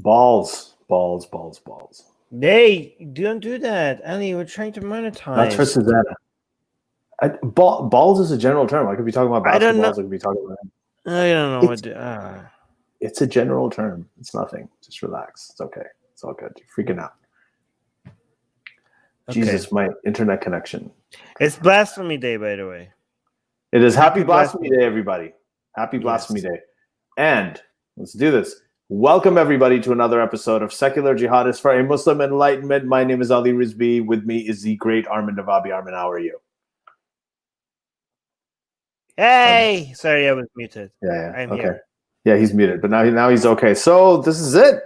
Balls, balls, balls, balls. Hey, don't do that, Ali. We're trying to monetize. That's for Susanna. Balls is a general term. I could be talking about basketballs. I could be talking about. I don't know. It's a general term. It's nothing. Just relax. It's okay. It's all good. You're freaking out. Okay. Jesus, my internet connection. It's Blasphemy Day, by the way. It is Happy Blasphemy Day, everybody. Happy Blasphemy Day. And let's do this. Welcome, everybody, to another episode of Secular Jihadists for a Muslim Enlightenment. My name is Ali Rizvi. With me is the great Armin Navabi. Armin, how are you? Hey! Sorry, I was muted. Yeah. I'm here. Yeah, he's muted, but now he's okay. So this is it.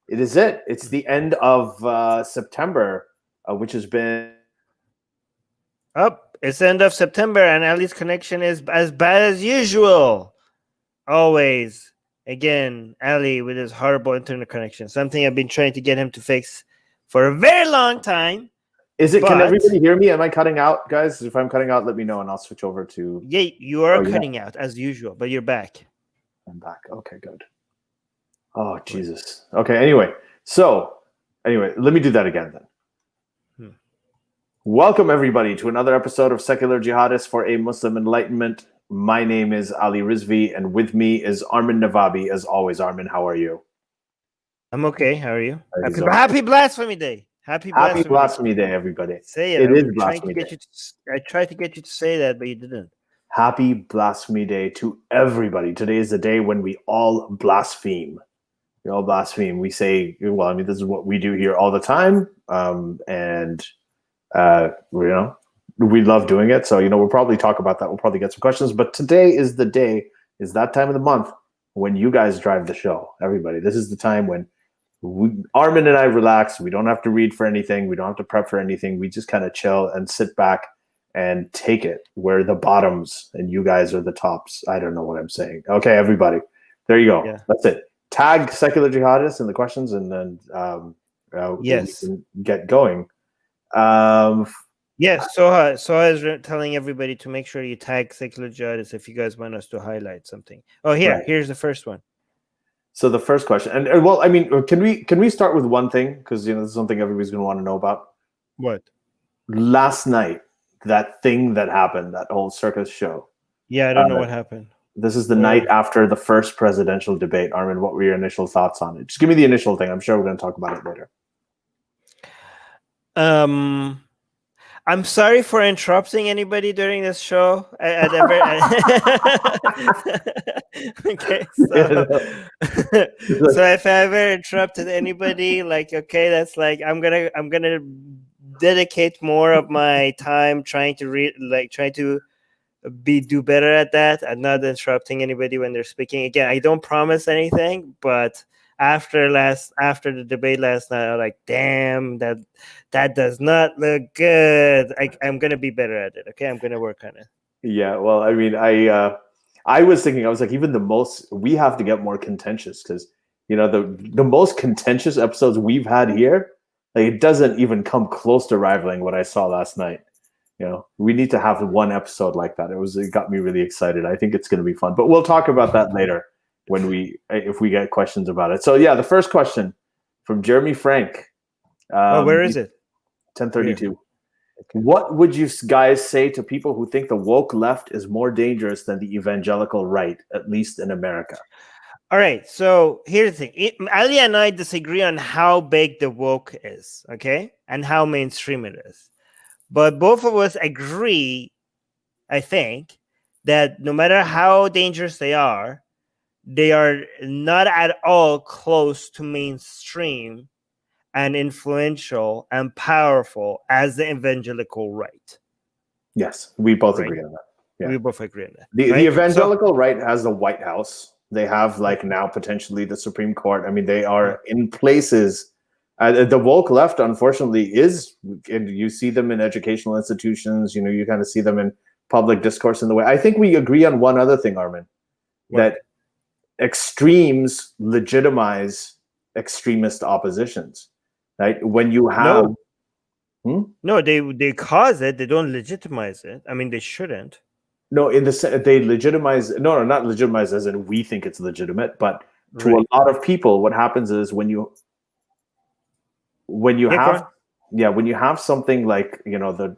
It is it. It's the end of September, which has been... It's the end of September, and Ali's connection is as bad as usual. Always. Again, Ali with his horrible internet connection. Something I've been trying to get him to fix for a very long time. Can everybody hear me? Am I cutting out, guys? If I'm cutting out, let me know, and I'll switch over to... Yeah, you are cutting out, as usual, but you're back. I'm back. Okay, good. Oh, Jesus. Okay, anyway, let me do that again then. Welcome, everybody, to another episode of Secular Jihadists for a Muslim Enlightenment. My name is Ali Rizvi, and with me is Armin Navabi. As always, Armin, how are you? I'm okay. How are you? Happy Blasphemy Day. Happy Blasphemy Day, everybody. Say it. It is Blasphemy Day. I tried to get you to say that, but you didn't. Happy Blasphemy Day to everybody. Today is the day when we all blaspheme. We all blaspheme. We say, this is what we do here all the time. We love doing it. So, we'll probably talk about that. We'll probably get some questions. But today is that time of the month when you guys drive the show. Everybody, this is the time when Armin and I relax. We don't have to read for anything. We don't have to prep for anything. We just kind of chill and sit back and take it. We're the bottoms and you guys are the tops. I don't know what I'm saying. Okay, everybody. There you go. Yeah. That's it. Tag Secular Jihadists in the questions and then we can get going. Yes, Soha is telling everybody to make sure you tag Secular Jihadists if you guys want us to highlight something. Oh, here's the first one. So the first question, and can we start with one thing, because this is something everybody's going to want to know about. What? Last night, that thing that happened, that whole circus show. Yeah, I don't know what happened. This is the night after the first presidential debate. Armin, what were your initial thoughts on it? Just give me the initial thing. I'm sure we're going to talk about it later. I'm sorry for interrupting anybody during this show. Okay, so if I ever interrupted anybody, that's I'm gonna dedicate more of my time trying to do better at that and not interrupting anybody when they're speaking. Again, I don't promise anything, but after the debate last night, I'm like, damn, that does not look good. I'm gonna be better at it. Okay, I'm gonna work on it. Yeah, well, I was thinking, even we have to get more contentious, because the most contentious episodes we've had here, it doesn't even come close to rivaling what I saw last night. We need to have one episode like that. It got me really excited. I think it's going to be fun, but we'll talk about that later if we get questions about it. So yeah, the first question from Jeremy Frank. Where is it? 1032. Yeah. What would you guys say to people who think the woke left is more dangerous than the evangelical right, at least in America? All right. So here's the thing. Ali and I disagree on how big the woke is, okay, and how mainstream it is. But both of us agree, I think, that no matter how dangerous they are not at all close to mainstream and influential and powerful as the evangelical right. Yes, we both agree on that. Yeah. We both agree on that. The evangelical right has the White House. They have now potentially the Supreme Court. They are in places. The woke left, unfortunately, is, and you see them in educational institutions. You kind of see them in public discourse in the way. I think we agree on one other thing, Armin, that extremes legitimize extremist oppositions. Right? When you have no, they cause it. They don't legitimize it. They shouldn't. No, they legitimize. No, not legitimize as in we think it's legitimate, but to a lot of people, what happens is when you have when you have something like, you know, the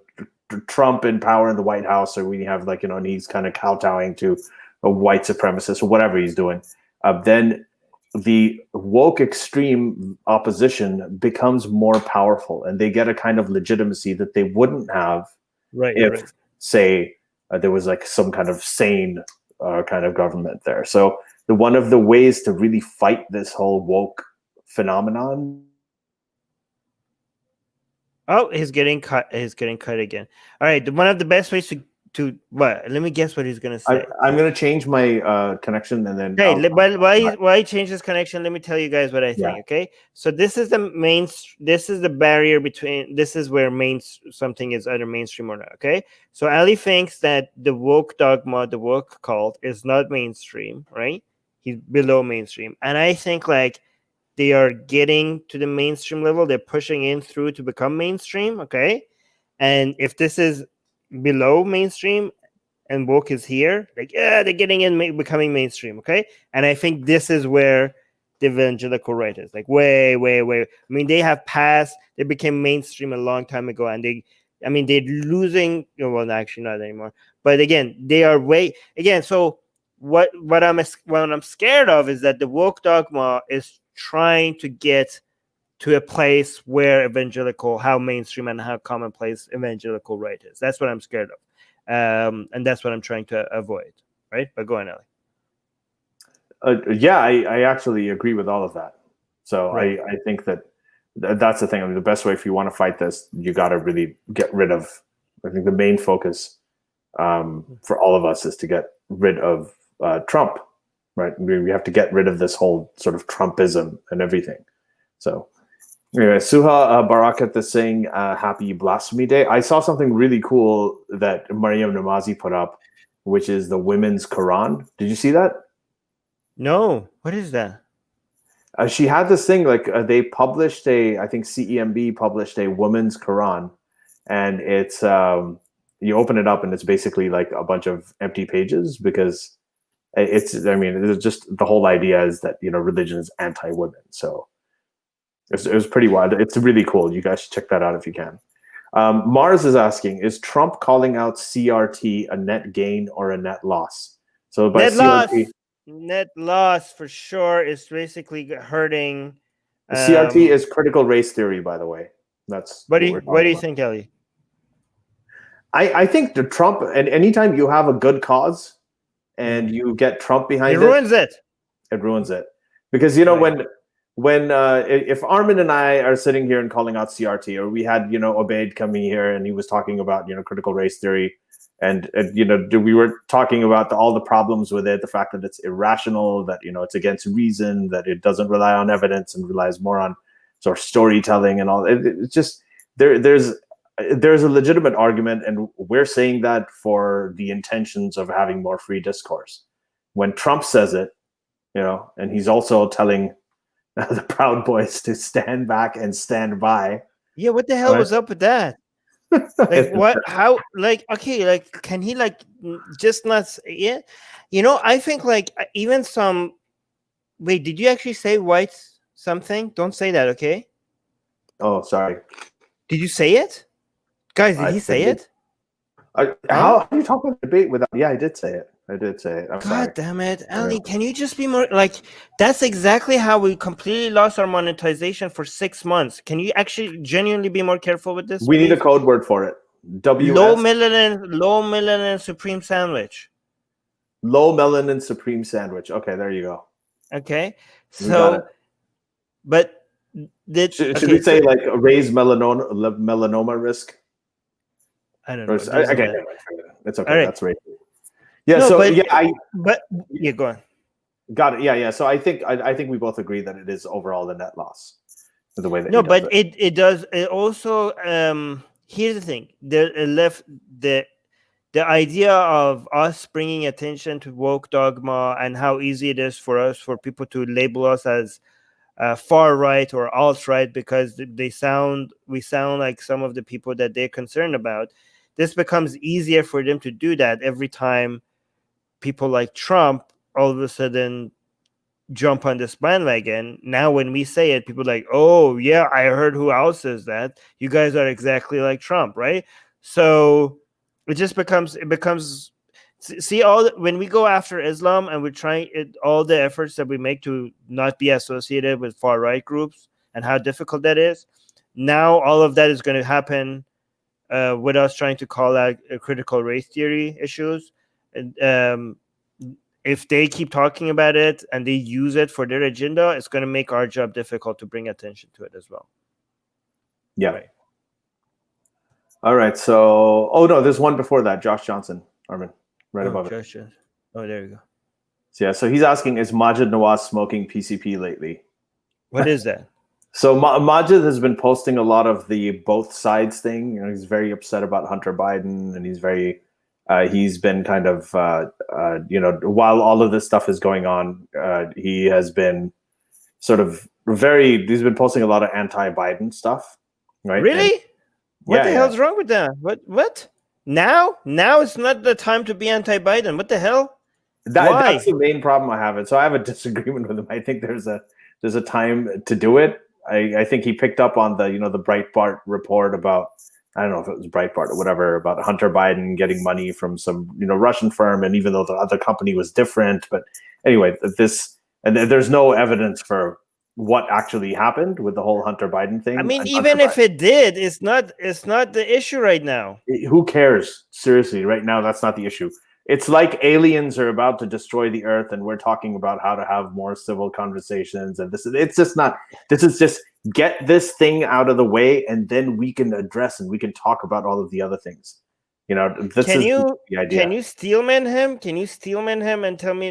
Trump in power in the White House, or when you have, like, you know, and he's kind of kowtowing to a white supremacist or whatever he's doing, then the woke extreme opposition becomes more powerful, and they get a kind of legitimacy that they wouldn't have if, say, there was like some kind of sane kind of government there. So one of the ways to really fight this whole woke phenomenon. Oh, he's getting cut. He's getting cut again. All right. One of the best ways to what? Let me guess what he's gonna say. I'm gonna change my connection, and then while he changes connection, let me tell you guys what I think. Okay, so this is the barrier between, this is where something is either mainstream or not. Okay, so Ali thinks that the woke dogma, the woke cult, is not mainstream, right? He's below mainstream, and I think like they are getting to the mainstream level. They're pushing in through to become mainstream. Okay, and if this is below mainstream and woke is here, like, yeah, they're getting in, becoming mainstream. Okay, and I think this is where the evangelical right is, like, way. I mean, they became mainstream a long time ago, and they're losing, well, actually not anymore, but again, they are so what I'm scared of is that the woke dogma is trying to get to a place where how mainstream and how commonplace evangelical right is. That's what I'm scared of. And that's what I'm trying to avoid. Right? But go on, Ali. I actually agree with all of that. So I think that's the thing. I mean, the best way, if you want to fight this, you got to really get rid of, I think the main focus for all of us is to get rid of Trump, right? We have to get rid of this whole sort of Trumpism and everything. So anyway, Suha Barakat is saying happy Blasphemy Day. I saw something really cool that Mariam Namazi put up, which is the women's Quran. Did you see that? No. What is that? She had this thing, like they published I think CEMB published a women's Quran, and it's you open it up and it's basically like a bunch of empty pages, because it's just the whole idea is that, religion is anti-women. So it was pretty wild. It's really cool. You guys should check that out if you can. Mars is asking, is Trump calling out CRT a net gain or a net loss? So by net loss for sure is basically hurting. CRT is critical race theory, by the way. That's what do you think, Ellie? I think the Trump, and anytime you have a good cause and you get Trump behind it, ruins it. It ruins it. Because, when if Armin and I are sitting here and calling out CRT, or we had, Obaid coming here and he was talking about, critical race theory, and we were talking about all the problems with it, the fact that it's irrational, that, it's against reason, that it doesn't rely on evidence and relies more on sort of storytelling and all. It's just, there's a legitimate argument, and we're saying that for the intentions of having more free discourse. When Trump says it, and he's also telling the Proud Boys to stand back and stand by. Yeah, what the hell was up with that? Like, what? How? Like, okay, like, can he just not? Yeah, I think even some. Wait, did you actually say white something? Don't say that, okay? Oh, sorry. Did you say it, guys? Did he say it? How are you talking about debate without? Yeah, I did say it. I'm sorry. God damn it, Ali! Can you just be more like? That's exactly how we completely lost our monetization for 6 months. Can you actually genuinely be more careful with this? We need a code word for it. Low melanin supreme sandwich. Low melanin supreme sandwich. Okay, there you go. Okay, so, but should we say like raise melanoma risk? I don't know. It's okay. Right. That's right. Yeah. No, go on. Got it. Yeah. So I think we both agree that it is overall the net loss. The way that it does. It also here's the thing. The idea of us bringing attention to woke dogma and how easy it is for people to label us as far right or alt right because we sound like some of the people that they're concerned about. This becomes easier for them to do that every time people like Trump all of a sudden jump on this bandwagon. Now when we say it, people are like, oh yeah, I heard who else says that. You guys are exactly like Trump, right? So it becomes see when we go after Islam and we're trying all the efforts that we make to not be associated with far right groups and how difficult that is. Now all of that is going to happen with us trying to call out critical race theory issues. And if they keep talking about it and they use it for their agenda, it's going to make our job difficult to bring attention to it as well. Yeah. Right. All right. So, oh no, there's one before that. Josh Johnson, Armin, right above it. Oh, there you go. So, yeah. So he's asking, is Majid Nawaz smoking PCP lately? What is that? So Majid has been posting a lot of the both sides thing. You know, he's very upset about Hunter Biden, and he's been kind of while all of this stuff is going on, he has been sort of he's been posting a lot of anti-Biden stuff, right? Really? And, what the hell's wrong with that? What? Now it's not the time to be anti-Biden. What the hell? That's the main problem I have. And so I have a disagreement with him. I think there's a time to do it. I think he picked up on the Breitbart report about, I don't know if it was Breitbart or whatever, about Hunter Biden getting money from some Russian firm, and even though the other company was different, but anyway, there's no evidence for what actually happened with the whole Hunter Biden thing. I mean, even if it did, it's not the issue right now. Who cares? Seriously, right now that's not the issue. It's like aliens are about to destroy the earth, and we're talking about how to have more civil conversations. And it's just not. This is just get this thing out of the way, and then we can address and we can talk about all of the other things. This is the idea. Can you steelman him? Can you steelman him and tell me,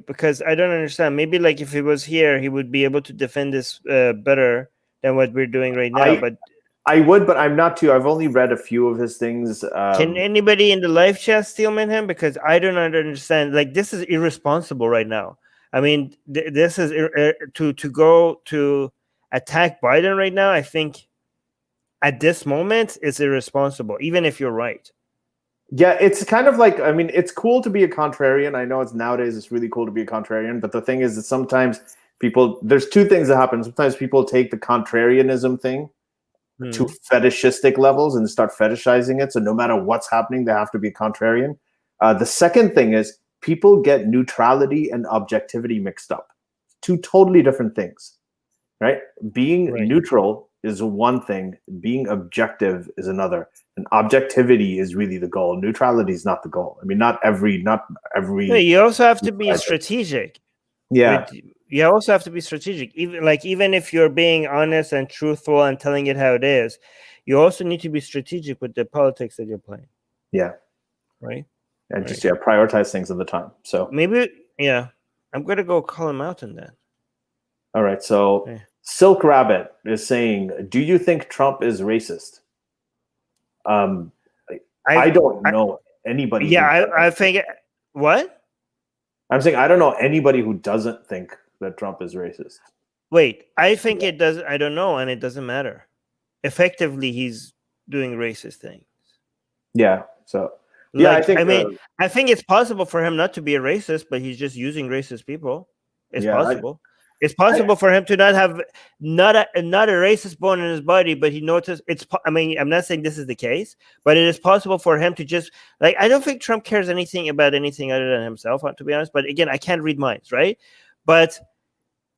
because I don't understand. Maybe if he was here, he would be able to defend this better than what we're doing right now. But I would, but I'm not too. I've only read a few of his things. Can anybody in the live chat steelman him? Because I don't understand. This is irresponsible right now. I mean, this is to go to attack Biden right now. I think at this moment it's irresponsible, even if you're right. Yeah, it's kind of like, I mean, it's cool to be a contrarian. I know nowadays it's really cool to be a contrarian, but the thing is that sometimes there's two things that happen. Sometimes people take the contrarianism thing to fetishistic levels and start fetishizing it. So no matter what's happening, they have to be a contrarian. The second thing is people get neutrality and objectivity mixed up. Two totally different things, right? Being neutral is one thing. Being objective is another. And objectivity is really the goal. Neutrality is not the goal. I mean, not every. You also have to be strategic. Yeah. You also have to be strategic. Even if you're being honest and truthful and telling it how it is, you also need to be strategic with the politics that you're playing. Yeah. Right. And just prioritize things at the time. So maybe I'm gonna go call him out on that. All right. So Silk Rabbit is saying, "Do you think Trump is racist?" I don't know anybody. Yeah, I think what? I'm saying I don't know anybody who doesn't think that Trump is racist. Wait, I think it does. I don't know, and it doesn't matter. Effectively, he's doing racist things. Yeah. So yeah, I think it's possible for him not to be a racist, but he's just using racist people. It's possible. It's possible for him to not have not a racist bone in his body, but he noticed it's. I mean, I'm not saying this is the case, but it is possible for him to just I don't think Trump cares anything about anything other than himself, to be honest. But again, I can't read minds, right? But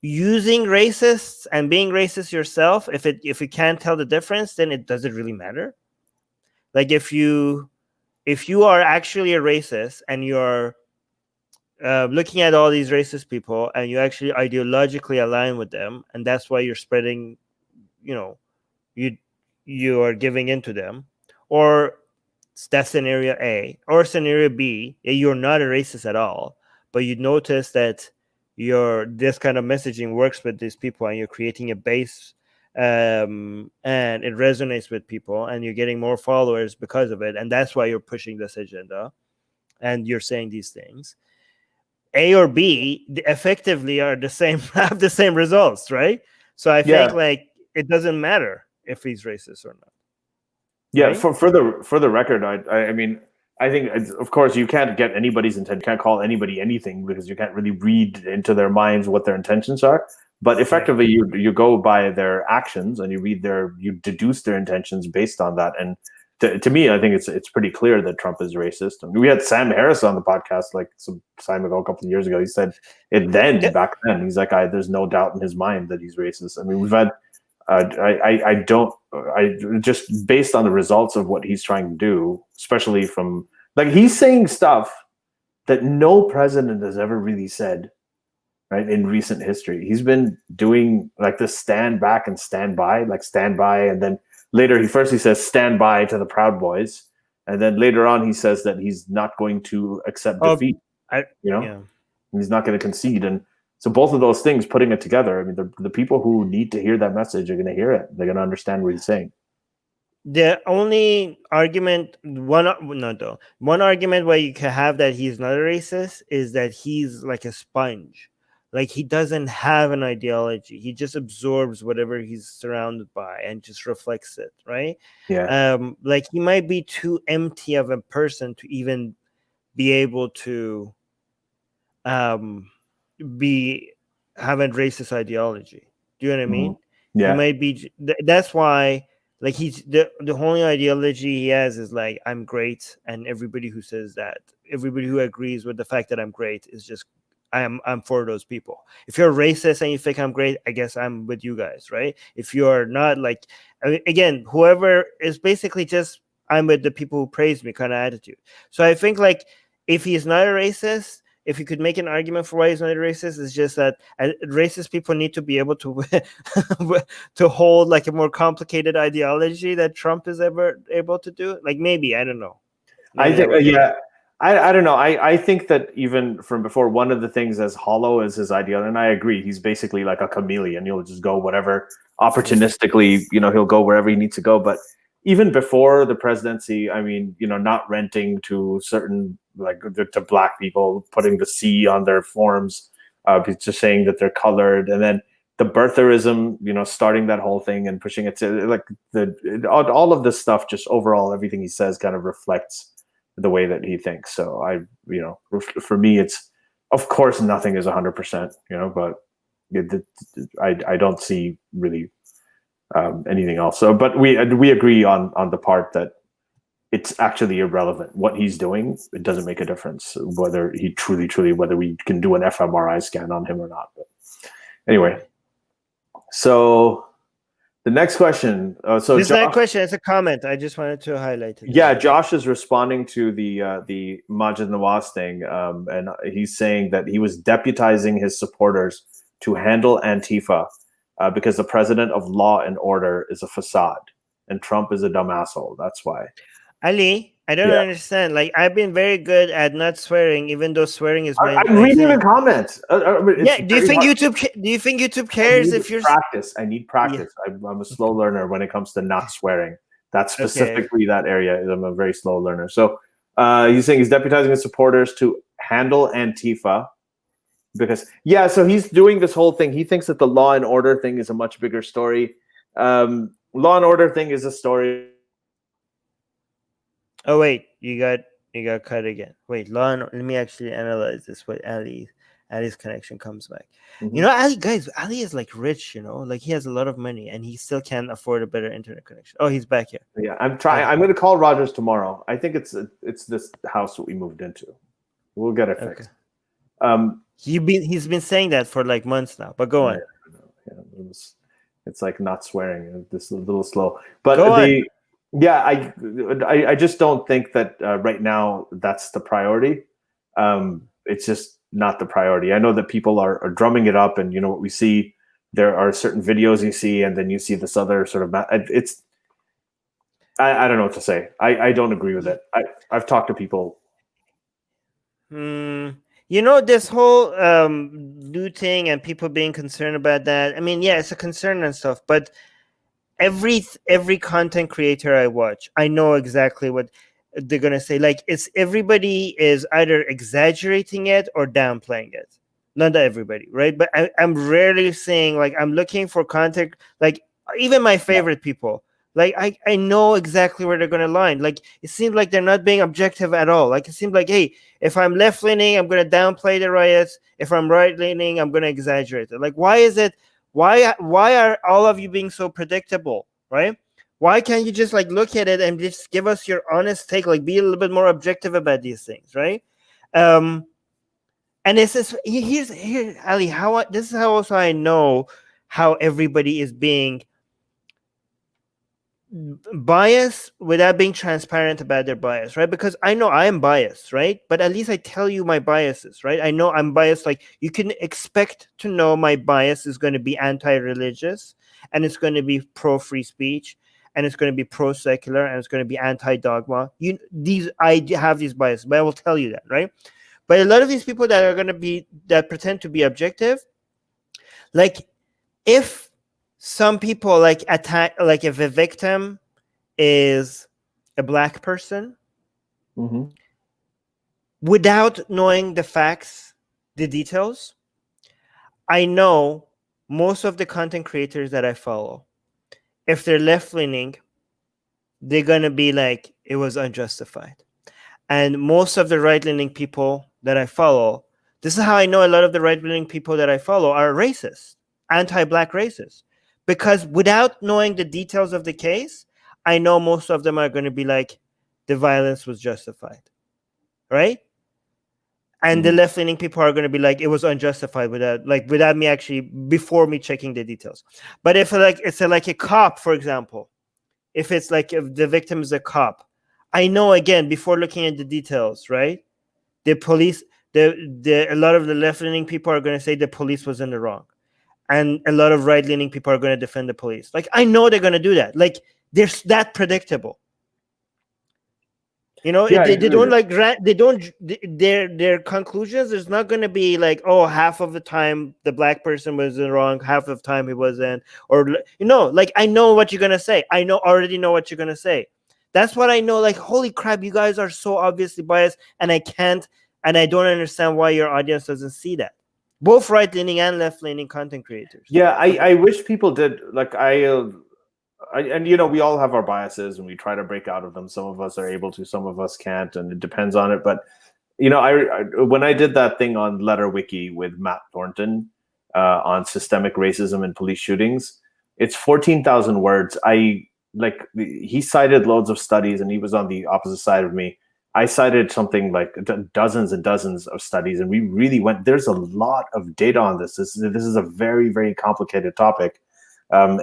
using racists and being racist yourself, if you can't tell the difference, then it doesn't really matter. If you are actually a racist and you're looking at all these racist people and you actually ideologically align with them, and that's why you're spreading, you are giving into them, or that's scenario A. Or scenario B, you're not a racist at all, but you notice that this kind of messaging works with these people and you're creating a base and it resonates with people and you're getting more followers because of it, and that's why you're pushing this agenda and you're saying these things. A or B effectively are the same, have the same results, right? So I think it doesn't matter if he's racist or not. Yeah, right? for the record, I mean, I think, of course, you can't get anybody's intent. You can't call anybody anything because you can't really read into their minds what their intentions are. But effectively, you go by their actions and you deduce their intentions based on that. And to me, I think it's pretty clear that Trump is racist. I mean, we had Sam Harris on the podcast like some time ago, a couple of years ago. He said it back then. He's like, there's no doubt in his mind that he's racist. I mean, we've had. I just based on the results of what he's trying to do, especially from like he's saying stuff that no president has ever really said, right, in recent history. He's been doing like this stand back and stand by, like stand by, and then later he says stand by to the Proud Boys, and then later on he says that he's not going to accept defeat. He's not going to concede. And so both of those things, putting it together, I mean, the people who need to hear that message are going to hear it. They're going to understand what he's saying. The only argument, one argument where you can have that he's not a racist is that he's like a sponge. Like he doesn't have an ideology. He just absorbs whatever he's surrounded by and just reflects it, right? Yeah. Like he might be too empty of a person to even be able to have a racist ideology. Do you know what I mean? Yeah. He might be. That's why, like, he's the only ideology he has is like, I'm great, and everybody who says that, everybody who agrees with the fact that I'm great is just I'm for those people. If you're racist and you think I'm great, I guess I'm with you guys, right? If you're not, like, again, whoever is basically just I'm with the people who praise me kind of attitude. So I think, like, if he's not a racist, if you could make an argument for why he's not a racist, it's just that racist people need to be able to to hold like a more complicated ideology that Trump is ever able to do. Like maybe, I don't know. I think, I don't know. I think that even from before, one of the things as hollow as his ideology, and I agree, he's basically like a chameleon. He'll just go whatever opportunistically, he'll go wherever he needs to go. But even before the presidency, I mean, not renting to certain, like to black people, putting the C on their forms, just saying that they're colored, and then the birtherism, starting that whole thing and pushing it to like all of this stuff. Just overall, everything he says kind of reflects the way that he thinks. So for me, it's of course nothing is 100%, but I don't see really anything else. So, but we agree on the part that it's actually irrelevant what he's doing. It doesn't make a difference whether he truly whether we can do an fMRI scan on him or not. But anyway, so the next question. So it's not a question; it's a comment. I just wanted to highlight it. Yeah, Josh is responding to the Majid Nawaz thing, and he's saying that he was deputizing his supporters to handle Antifa because the president of law and order is a facade, and Trump is a dumb asshole. That's why. Ali, I don't understand. Like, I've been very good at not swearing, even though swearing is my. I'm reading the comments. Do you think YouTube cares if you're practice? I need practice. Yeah. I'm a slow learner when it comes to not swearing. That's specifically that area. I'm a very slow learner. So he's saying he's deputizing his supporters to handle Antifa because so he's doing this whole thing. He thinks that the law and order thing is a much bigger story. Law and order thing is a story. Oh wait, you got cut again. Wait, let me actually analyze this. Wait, Ali's connection comes back. Mm-hmm. Ali is like rich, like he has a lot of money and he still can't afford a better internet connection. Oh, he's back here. Yeah, I'm trying. I'm going to call Rogers tomorrow. I think it's this house that we moved into. We'll get it fixed. He's been saying that for like months now. But go on. Yeah, it's like not swearing. This a little slow, but Yeah, I just don't think that right now that's the priority. It's just not the priority. I know that people are drumming it up, and what we see, there are certain videos you see, and then you see this other sort of. I don't know what to say. I don't agree with it. I've talked to people. This whole looting and people being concerned about that. I mean, yeah, it's a concern and stuff, but. Every content creator I watch, I know exactly what they're gonna say. Like, it's everybody is either exaggerating it or downplaying it. Not everybody, right? But I'm rarely saying, like, I'm looking for content. Like, even my favorite people, Like I know exactly where they're going to line. Like it seems like they're not being objective at all. Like it seems like, hey, if I'm left leaning, I'm going to downplay the riots. If I'm right leaning, I'm going to exaggerate it. Like why is it? Why are all of you being so predictable, right? Why can't you just like look at it and just give us your honest take? Like be a little bit more objective about these things, right? And this is here, Ali. This is how also I know how everybody is being biased without being transparent about their bias, right? Because I know I am biased, right? But at least I tell you my biases, right? I know I'm biased. Like you can expect to know my bias is going to be anti-religious, and it's going to be pro-free speech, and it's going to be pro-secular, and it's going to be anti-dogma. I have these biases, but I will tell you that, right? But a lot of these people that are going to be that pretend to be objective, like if some people like attack, like if a victim is a black person, without knowing the facts, the details, I know most of the content creators that I follow, if they're left leaning, they're going to be like, it was unjustified. And most of the right leaning people that I follow, this is how I know a lot of the right leaning people that I follow are racist, anti-black racist. Because without knowing the details of the case, I know most of them are going to be like, the violence was justified, right? And the left-leaning people are going to be like, it was unjustified without me actually, before me checking the details. But if it's like a cop, for example, if it's like if the victim is a cop, I know again before looking at the details, right? The police, a lot of the left-leaning people are going to say the police was in the wrong. And a lot of right-leaning people are going to defend the police. Like I know they're going to do that. Like they're that predictable. You know, Yeah, they don't like they don't their conclusions. There's not going to be like, oh, half of the time the black person was wrong, half of the time he wasn't, or like I know what you're going to say. Already know what you're going to say. That's what I know. Like, holy crap, you guys are so obviously biased, and I don't understand why your audience doesn't see that. Both right-leaning and left-leaning content creators. Yeah, I wish people did. Like and we all have our biases and we try to break out of them. Some of us are able to, some of us can't, and it depends on it. But when I did that thing on Letter Wiki with Matt Thornton on systemic racism and police shootings, it's 14,000 words. He cited loads of studies, and he was on the opposite side of me. I cited something like dozens and dozens of studies, and we really there's a lot of data on this. This is a very, very complicated topic. But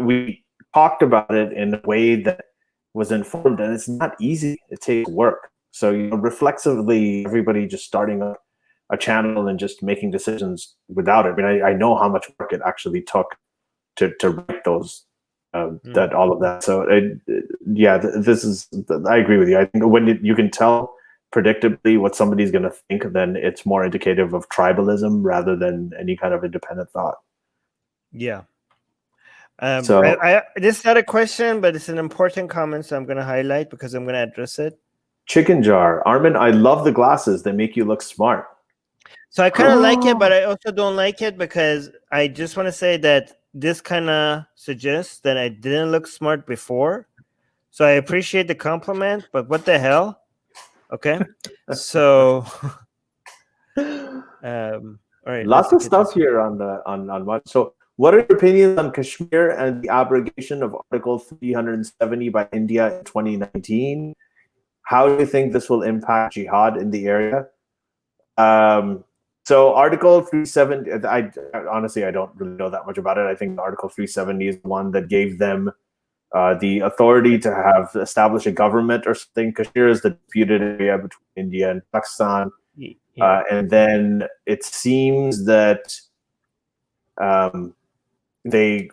we talked about it in a way that was informed, and it's not easy. It takes work. So reflexively, everybody just starting a channel and just making decisions without it. I mean, I know how much work it actually took to write those, that all of that. So this is. I agree with you. I think when you can tell predictably what somebody's going to think, then it's more indicative of tribalism rather than any kind of independent thought. Yeah. This is not a question, but it's an important comment, so I'm going to highlight because I'm going to address it. Chicken jar. Armin, I love the glasses. They make you look smart. So I kind of like it, but I also don't like it because I just want to say that this kind of suggests that I didn't look smart before. So I appreciate the compliment, but what the hell? Okay. So, all right. Lots of stuff here on what. So, what are your opinions on Kashmir and the abrogation of Article 370 by India in 2019? How do you think this will impact jihad in the area? So Article 370, I honestly, I don't really know that much about it. I think Article 370 is the one that gave them the authority to have established a government or something. Kashmir is the disputed area between India and Pakistan. Yeah. And then it seems that they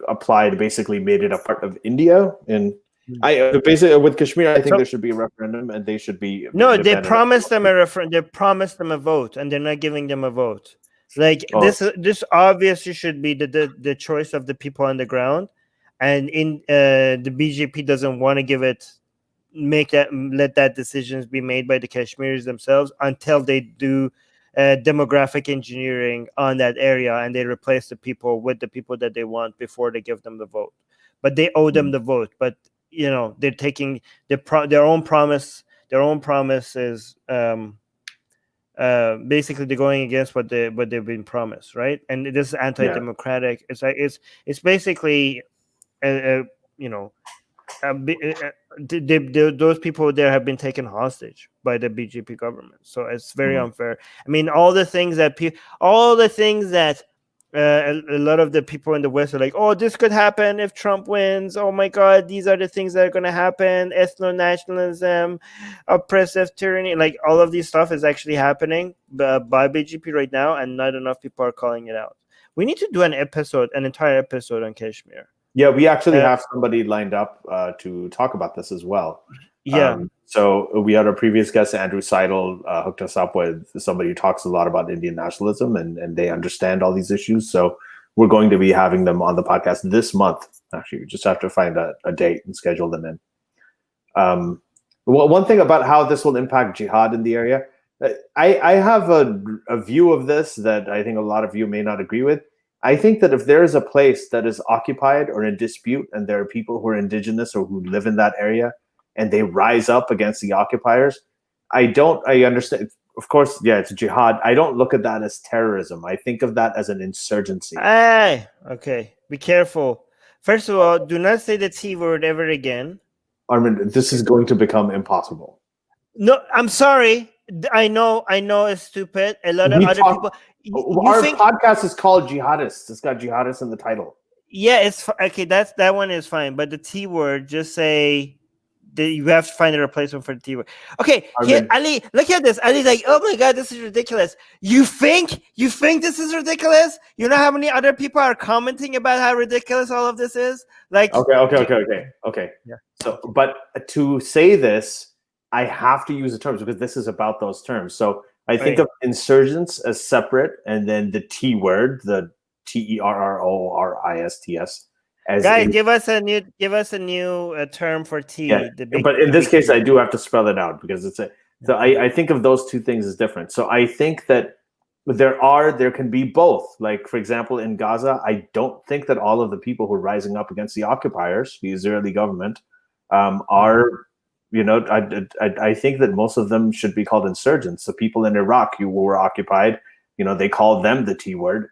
basically made it a part of India. And basically with Kashmir, I think there should be a referendum, and they should be. No, they promised them a referendum. They promised them a vote, and they're not giving them a vote. Like this obviously should be the choice of the people on the ground, and the BJP doesn't want to let that decisions be made by the Kashmiris themselves until they do demographic engineering on that area, and they replace the people with the people that they want before they give them the vote. but they owe them the vote. But they're taking their own promise. Their own promise is basically they're going against what they've been promised, right? And it is anti-democratic. It's like it's basically those people there have been taken hostage by the BJP government. So it's very unfair. I mean, all the things that a lot of the people in the West are like, oh, this could happen if Trump wins. Oh my God, these are the things that are going to happen. Ethno-nationalism, oppressive tyranny, like all of these stuff is actually happening by BJP right now, and not enough people are calling it out. We need to do an entire episode on Kashmir. Yeah, we actually have somebody lined up to talk about this as well. Yeah. So we had our previous guest, Andrew Seidel, hooked us up with somebody who talks a lot about Indian nationalism, and they understand all these issues. So we're going to be having them on the podcast this month. Actually, we just have to find a date and schedule them in. Well, one thing about how this will impact jihad in the area, I have a view of this that I think a lot of you may not agree with. I think that if there is a place that is occupied or in dispute, and there are people who are indigenous or who live in that area, and they rise up against the occupiers, I understand. Of course, yeah, it's jihad. I don't look at that as terrorism. I think of that as an insurgency. Okay. Be careful. First of all, do not say the T word ever again. Armin, this is going to become impossible. No, I'm sorry. I know it's stupid. A lot of other people. Our podcast is called Jihadists. It's got Jihadists in the title. Yeah, it's okay. That one is fine. But the T word, just say that you have to find a replacement for the T word. Okay, here, Ali, look at this. Ali's like, oh my God, this is ridiculous. You think this is ridiculous? You know how many other people are commenting about how ridiculous all of this is? Like, okay. Yeah. So, but to say this, I have to use the terms because this is about those terms. So I think of insurgents as separate, and then the T word, the terrorists, as guys, give us a new term for T. Yeah, but in this case, I do have to spell it out because it's So I think of those two things as different. So I think that there can be both. Like, for example, in Gaza, I don't think that all of the people who are rising up against the occupiers, the Israeli government, are. I think that most of them should be called insurgents. The people in Iraq who were occupied, they call them the T word.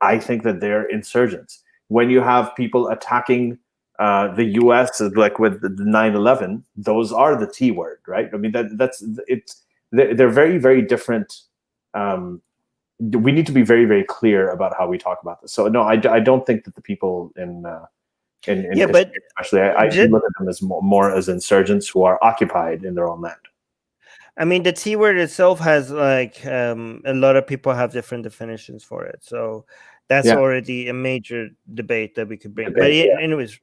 I think that they're insurgents. When you have people attacking the U.S., like with the 9/11, those are the T word, right? I mean, they're very, very different. We need to be very, very clear about how we talk about this. So no, I don't think that the people in but especially I look at them as more as insurgents who are occupied in their own land. I mean, the T word itself has like a lot of people have different definitions for it. So that's already a major debate that we could bring. Anyways,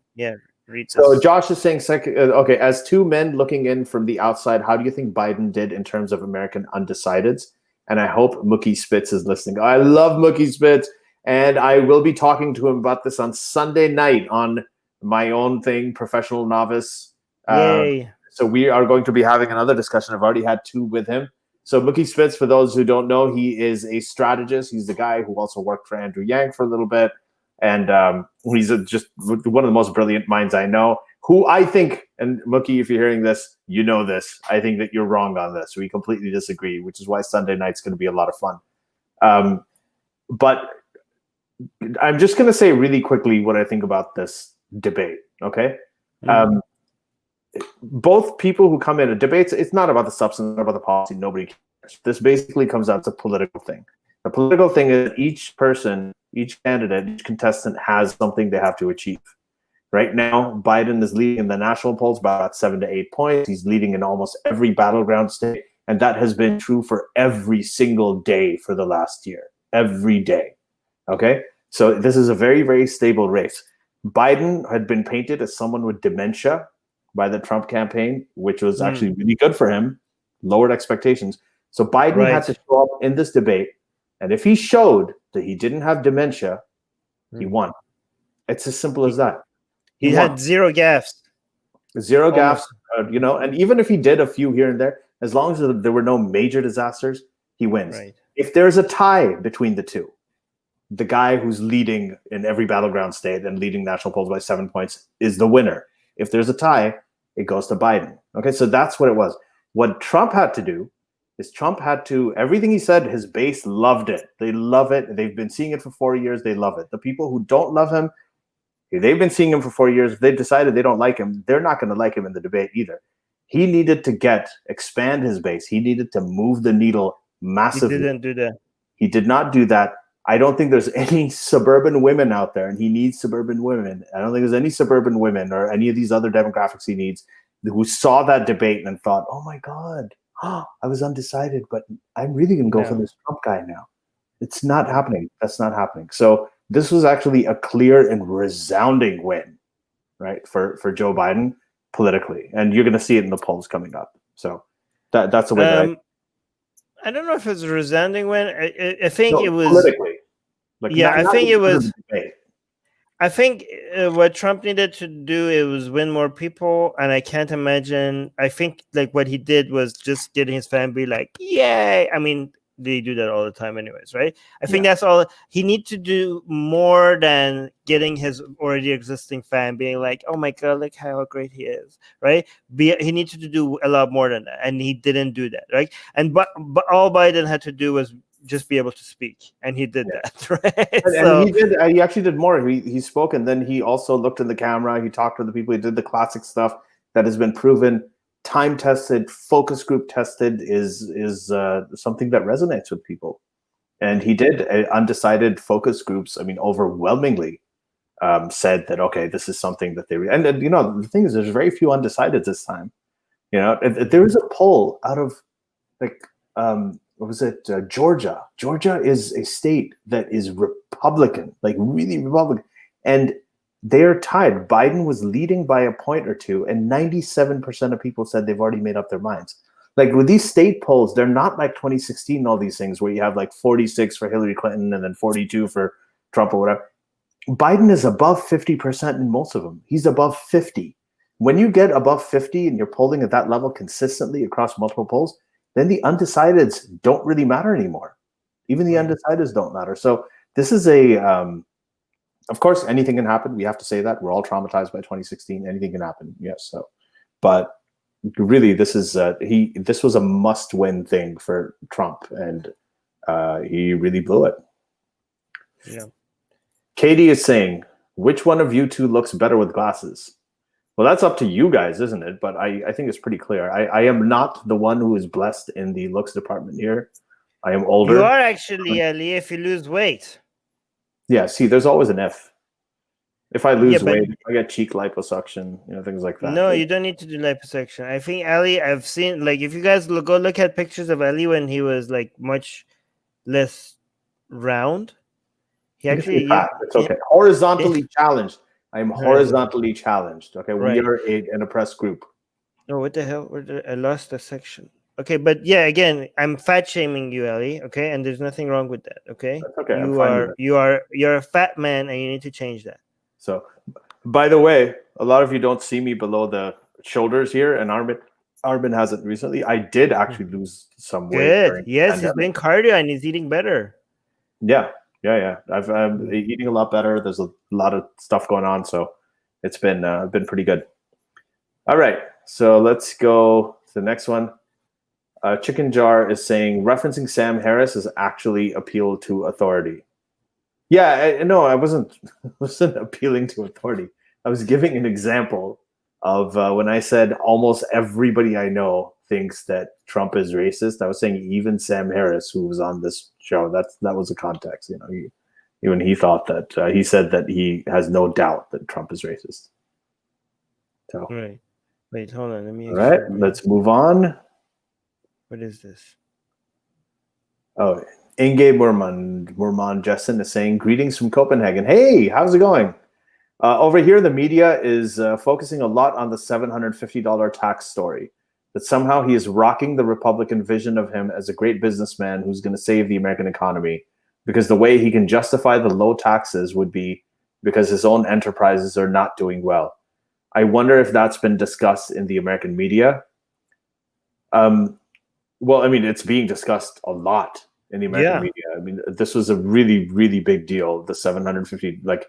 read this. So Josh is saying, okay, as two men looking in from the outside, how do you think Biden did in terms of American undecideds? And I hope Mookie Spitz is listening. I love Mookie Spitz, and I will be talking to him about this on Sunday night on my own thing, Professional Novice. Yay. So we are going to be having another discussion. I've already had two with him. So Mookie Spitz, for those who don't know, he is a strategist. He's the guy who also worked for Andrew Yang for a little bit. And he's just one of the most brilliant minds I know, who I think, and Mookie, if you're hearing this, you know this, I think that you're wrong on this. We completely disagree, which is why Sunday night's going to be a lot of fun. But I'm just going to say really quickly what I think about this debate, okay? Both people who come in a debate, it's not about the substance, not about the policy. Nobody cares. This basically comes out to a political thing. The political thing is each person, each candidate, each contestant has something they have to achieve. Right now, Biden is leading in the national polls by about 7 to 8 points. He's leading in almost every battleground state, and that has been true for every single day for the last year. Every day. Okay? So this is a very, very stable race. Biden had been painted as someone with dementia by the Trump campaign, which was actually really good for him, lowered expectations. So Biden had to show up in this debate, and if he showed that he didn't have dementia, he won. It's as simple as that. He had zero gaffes. Zero gaffes, and even if he did a few here and there, as long as there were no major disasters, he wins. Right. If there's a tie between the two, the guy who's leading in every battleground state and leading national polls by 7 points is the winner. If there's a tie, it goes to Biden. Okay, so that's what it was. What Trump had to do is everything he said, his base loved it. They love it. They've been seeing it for 4 years. They love it. The people who don't love him, they've been seeing him for 4 years. If they decided they don't like him, they're not going to like him in the debate either. He needed to expand his base. He needed to move the needle massively. He didn't do that. He did not do that. I don't think there's any suburban women out there, and he needs suburban women. I don't think there's any suburban women or any of these other demographics he needs who saw that debate and thought, oh my God, I was undecided, but I'm really going to go for this Trump guy now. It's not happening. That's not happening. So this was actually a clear and resounding win, right, for Joe Biden politically. And you're going to see it in the polls coming up. So that's the way that I don't know if it's a resounding win. I think it was politically. I think it was. I think what Trump needed to do it was win more people, and I can't imagine. I think like what he did was just getting his family like, yay! I mean, they do that all the time, anyways, right? I think that's all he needs to do more than getting his already existing fan being like, oh my God, look how great he is, right? He needs to do a lot more than that, and he didn't do that, right? And but all Biden had to do was just be able to speak, and he did that, right? And he did. He actually did more. He spoke, and then he also looked in the camera. He talked to the people. He did the classic stuff that has been proven, time tested, focus group tested, is something that resonates with people. And he did undecided focus groups. I mean, overwhelmingly said that okay, this is something that they and the thing is, there's very few undecideds this time. There was a poll out of like. What was it? Georgia. Georgia is a state that is Republican, like really Republican. And they're tied. Biden was leading by a point or two, and 97% of people said they've already made up their minds. Like with these state polls, they're not like 2016, all these things where you have like 46 for Hillary Clinton and then 42 for Trump or whatever. Biden is above 50% in most of them. He's above 50. When you get above 50 and you're polling at that level consistently across multiple polls, then the undecideds don't really matter anymore. Even the undecideds don't matter. So this is of course, anything can happen. We have to say that. We're all traumatized by 2016. Anything can happen. Yes. So, but really, this was a must-win thing for Trump, and he really blew it. Yeah. Katie is saying, which one of you two looks better with glasses? Well, that's up to you guys, isn't it? But I think it's pretty clear. I am not the one who is blessed in the looks department here. I am older. You are actually, Ali, if you lose weight. Yeah, see, there's always an if. If I lose weight, if I get cheek liposuction, things like that. No, you don't need to do liposuction. I think Ali, I've seen, like, if you guys go look at pictures of Ali when he was, like, much less round. He actually... It's okay. Horizontally challenged. I am horizontally challenged. Okay, we are an oppressed group. Oh, what the hell? I lost a section. Okay, but yeah, again, I'm fat shaming you, Ali. Okay, and there's nothing wrong with that. Okay, that's okay. You're a fat man, and you need to change that. So, by the way, a lot of you don't see me below the shoulders here, and Armin hasn't recently. I did actually lose some weight. Good. Yes, he's doing cardio and he's eating better. Yeah. I'm eating a lot better. There's a lot of stuff going on, so it's been pretty good. All right, so let's go to the next one. Chicken Jar is saying referencing Sam Harris is actually appeal to authority. Yeah, no, I wasn't appealing to authority. I was giving an example of when I said almost everybody I know thinks that Trump is racist. I was saying even Sam Harris, who was on this show, that was the context. Even he thought that he said that he has no doubt that Trump is racist. So right. Wait, hold on. Let me. All right, let's move on. What is this? Oh, Inge Murman Jessen is saying greetings from Copenhagen. Hey, how's it going? Over here, the media is focusing a lot on the $750 tax story. That somehow he is rocking the Republican vision of him as a great businessman who's going to save the American economy, because the way he can justify the low taxes would be because his own enterprises are not doing well. I wonder if that's been discussed in the American media. Well, I mean, it's being discussed a lot in the American media. I mean, this was a really, really big deal. The 750, like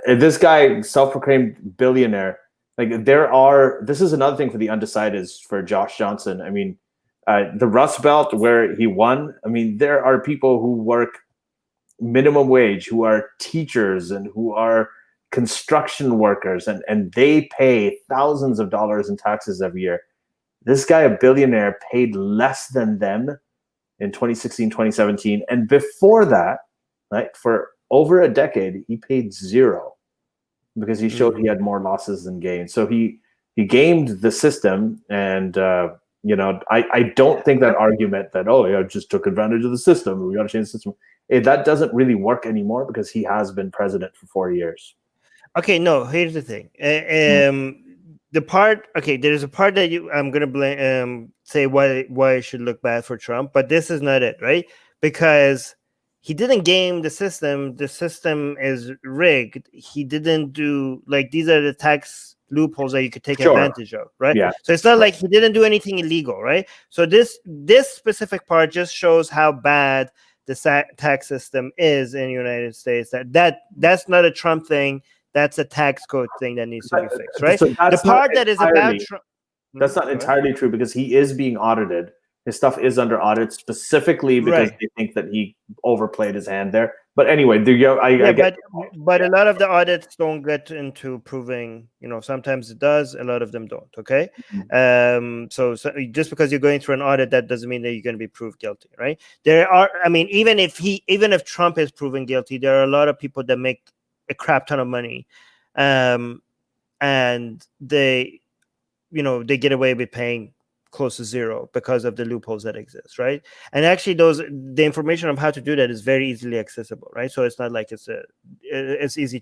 this guy, self-proclaimed billionaire. Like this is another thing for the undecideds for Josh Johnson. I mean, the Rust Belt where he won. I mean, there are people who work minimum wage, who are teachers and who are construction workers, and they pay thousands of dollars in taxes every year. This guy, a billionaire, paid less than them in 2016, 2017. And before that, right, for over a decade, he paid zero because he showed he had more losses than gains. So he gamed the system. And, I don't think that argument that, just took advantage of the system, we got to change the system. That doesn't really work anymore because he has been president for 4 years. Okay, no, here's the thing. There's a part that I'm gonna blame, say why it should look bad for Trump, but this is not it, right? Because he didn't game the system. The system is rigged. He didn't do these are the tax loopholes that you could take advantage of, right? Yeah. So it's not like he didn't do anything illegal, right? So this specific part just shows how bad the tax system is in the United States. That's not a Trump thing. That's a tax code thing that needs to be fixed, right? So the part that is about Trump. That's not entirely true because he is being audited. His stuff is under audit specifically because they think that he overplayed his hand there. But anyway, but a lot of the audits don't get into proving. Sometimes it does. A lot of them don't. Okay, so just because you're going through an audit, that doesn't mean that you're going to be proved guilty, right? There are. I mean, even if Trump is proven guilty, there are a lot of people that make a crap ton of money, and they get away with paying close to zero because of the loopholes that exist, right? And actually, the information of how to do that is very easily accessible, right? So it's not like it's easy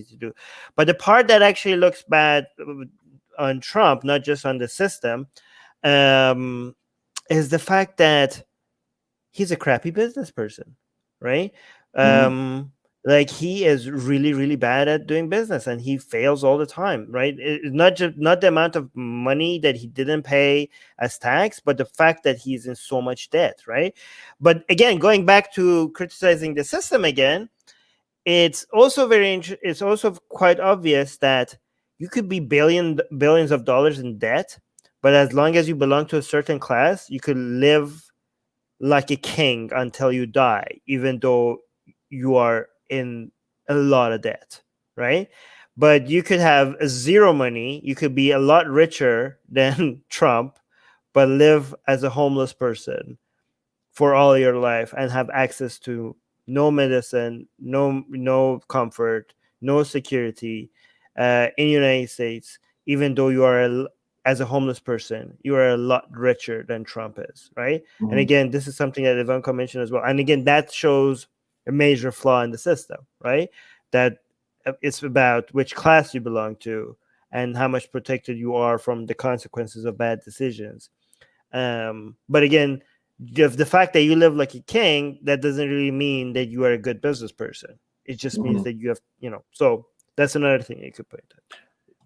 to do. But the part that actually looks bad on Trump, not just on the system, is the fact that he's a crappy business person, right? Like he is really, really bad at doing business and he fails all the time, right? It's not the amount of money that he didn't pay as tax, but the fact that he's in so much debt, right? But again, going back to criticizing the system again, it's also quite obvious that you could be billions of dollars in debt, but as long as you belong to a certain class, you could live like a king until you die, even though you are in a lot of debt, right? But you could have zero money. You could be a lot richer than Trump, but live as a homeless person for all your life and have access to no medicine, no comfort, no security in the United States, even though you are as a homeless person, you are a lot richer than Trump is, right? Mm-hmm. And again, this is something that Ivanka mentioned as well. And again, that shows a major flaw in the system, right? That it's about which class you belong to and how much protected you are from the consequences of bad decisions. But again, the fact that you live like a king, that doesn't really mean that you are a good business person. It just means that you have, so that's another thing you could put.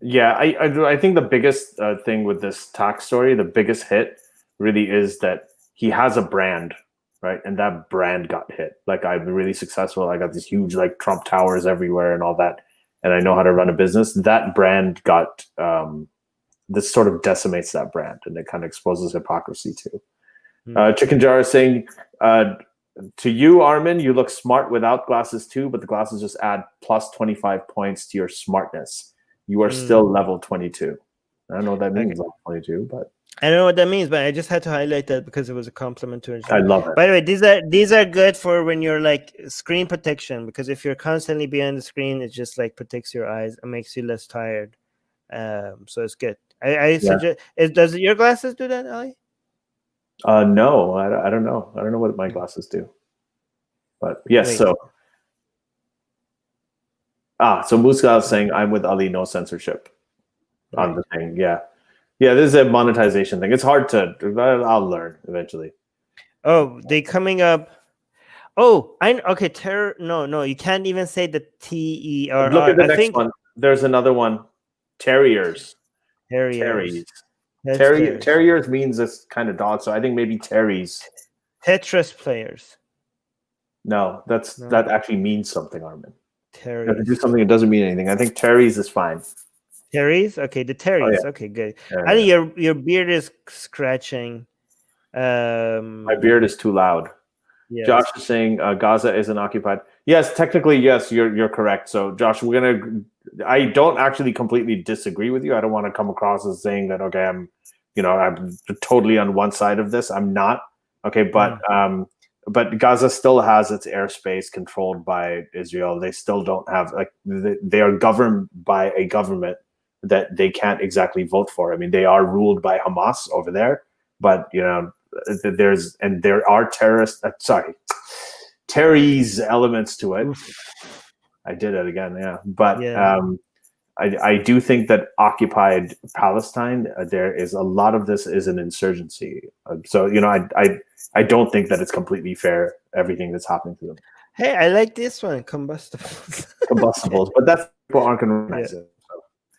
Yeah, I think the biggest thing with this tax story, the biggest hit really is that he has a brand, right? And that brand got hit. Like, I've been really successful. I got these huge Trump towers everywhere and all that. And I know how to run a business. That brand got, this sort of decimates that brand and it kind of exposes hypocrisy too. Chicken Jar is saying, to you, Armin, you look smart without glasses too, but the glasses just add plus 25 points to your smartness. You are still level 22. I don't know what that means, level 22, but I don't know what that means, but I just had to highlight that because it was a compliment to it. I love it. By the way, these are good for when you're screen protection, because if you're constantly behind the screen, it just protects your eyes and makes you less tired. So it's good. I suggest. Does your glasses do that, Ali? No, I don't know. I don't know what my glasses do. But yes, wait. So Muska is saying, I'm with Ali, no censorship on the thing. Yeah. Yeah, this is a monetization thing. It's hard to, I'll learn eventually. Oh, they coming up. Oh, okay. No, you can't even say the TERR. Look at the next one. There's another one. Terriers. Terriers. Terriers means this kind of dog. So I think maybe Terry's Tetris players. No, that actually means something, Armin. You have to do Terry's. something that doesn't mean anything. I think Terry's is fine. Terry's? Okay, the Terry's. yeah. Okay, good. Yeah, I think your beard is scratching. My beard is too loud. Yes. Josh is saying Gaza isn't occupied. Yes, technically, yes, you're correct. So, Josh, I don't actually completely disagree with you. I don't want to come across as saying that okay, I'm totally on one side of this. I'm not. Okay, but Gaza still has its airspace controlled by Israel. They still don't have they are governed by a government that they can't exactly vote for. I mean, they are ruled by Hamas over there, but there are terrorist elements to it. I did it again, yeah. But I do think that occupied Palestine, there is a lot of this is an insurgency. So I don't think that it's completely fair everything that's happening to them. Hey, I like this one, combustibles. Combustibles, but that's people aren't going to recognize it.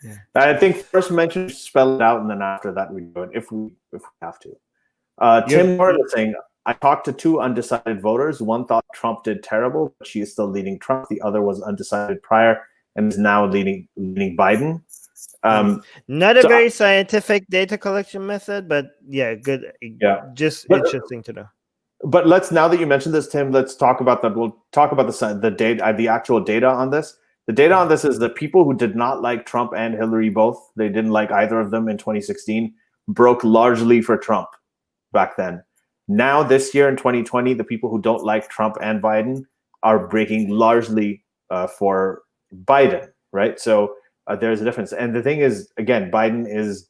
So. I think first mention, spell it out, and then after that we do it if we have to. Tim Norton is saying, I talked to 2 undecided voters. One thought Trump did terrible, but she is still leading Trump. The other was undecided prior and is now leading Biden. Not a very scientific data collection method, but yeah, good. Yeah, just interesting to know. But now that you mentioned this, Tim, let's talk about that. We'll talk about the data, the actual data on this. The data on this is the people who did not like Trump and Hillary both. They didn't like either of them in 2016. Broke largely for Trump back then. Now, this year in 2020, the people who don't like Trump and Biden are breaking largely for Biden, right? So there's a difference. And the thing is, again, Biden is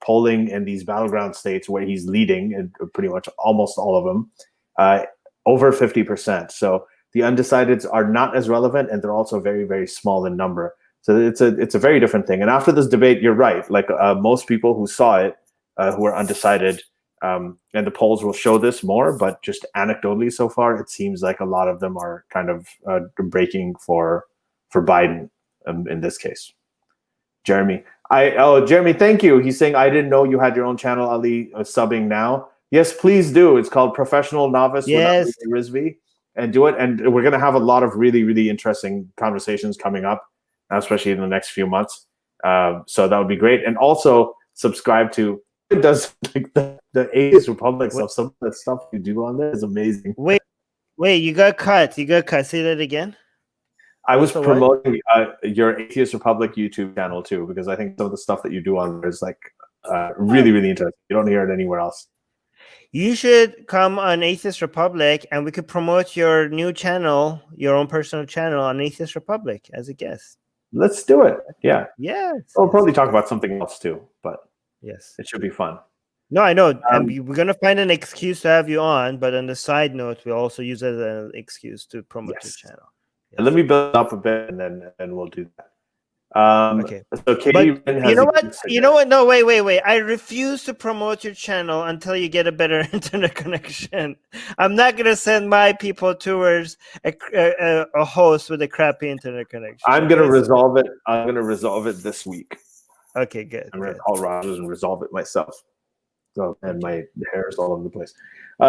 polling in these battleground states where he's leading in pretty much almost all of them, over 50%. So the undecideds are not as relevant, and they're also very, very small in number. So it's a very different thing. And after this debate, you're right. Like most people who saw it, who are undecided, and the polls will show this more, but just anecdotally so far, it seems like a lot of them are kind of breaking for Biden in this case. Jeremy, Jeremy, thank you. He's saying, I didn't know you had your own channel, Ali, subbing now. Yes, please do. It's called Professional Novice with Ali Rizvi, and do it. And we're going to have a lot of really, really interesting conversations coming up, especially in the next few months. So that would be great. And also subscribe to does like the Atheist Republic stuff. Some of that stuff you do on there is amazing. Wait, you got cut. Say that again. I was promoting your Atheist Republic YouTube channel too, because I think some of the stuff that you do on there is like really, really interesting. You don't hear it anywhere else. You should come on Atheist Republic, and we could promote your new channel, your own personal channel on Atheist Republic as a guest. Let's do it. Yeah. Yeah. We'll probably talk about something else too, but yes, it should be fun. No, I know. We're going to find an excuse to have you on, but on the side note, we'll also use it as an excuse to promote your channel. Yes. And let me build up a bit, and then we'll do that. Okay. So Katie, you know what? You know what? No, wait. I refuse to promote your channel until you get a better internet connection. I'm not going to send my people towards a host with a crappy internet connection. I'm going to resolve it. I'm going to resolve it this week. Okay, good. I'm going to call Rogers and resolve it myself. So, and my hair is all over the place.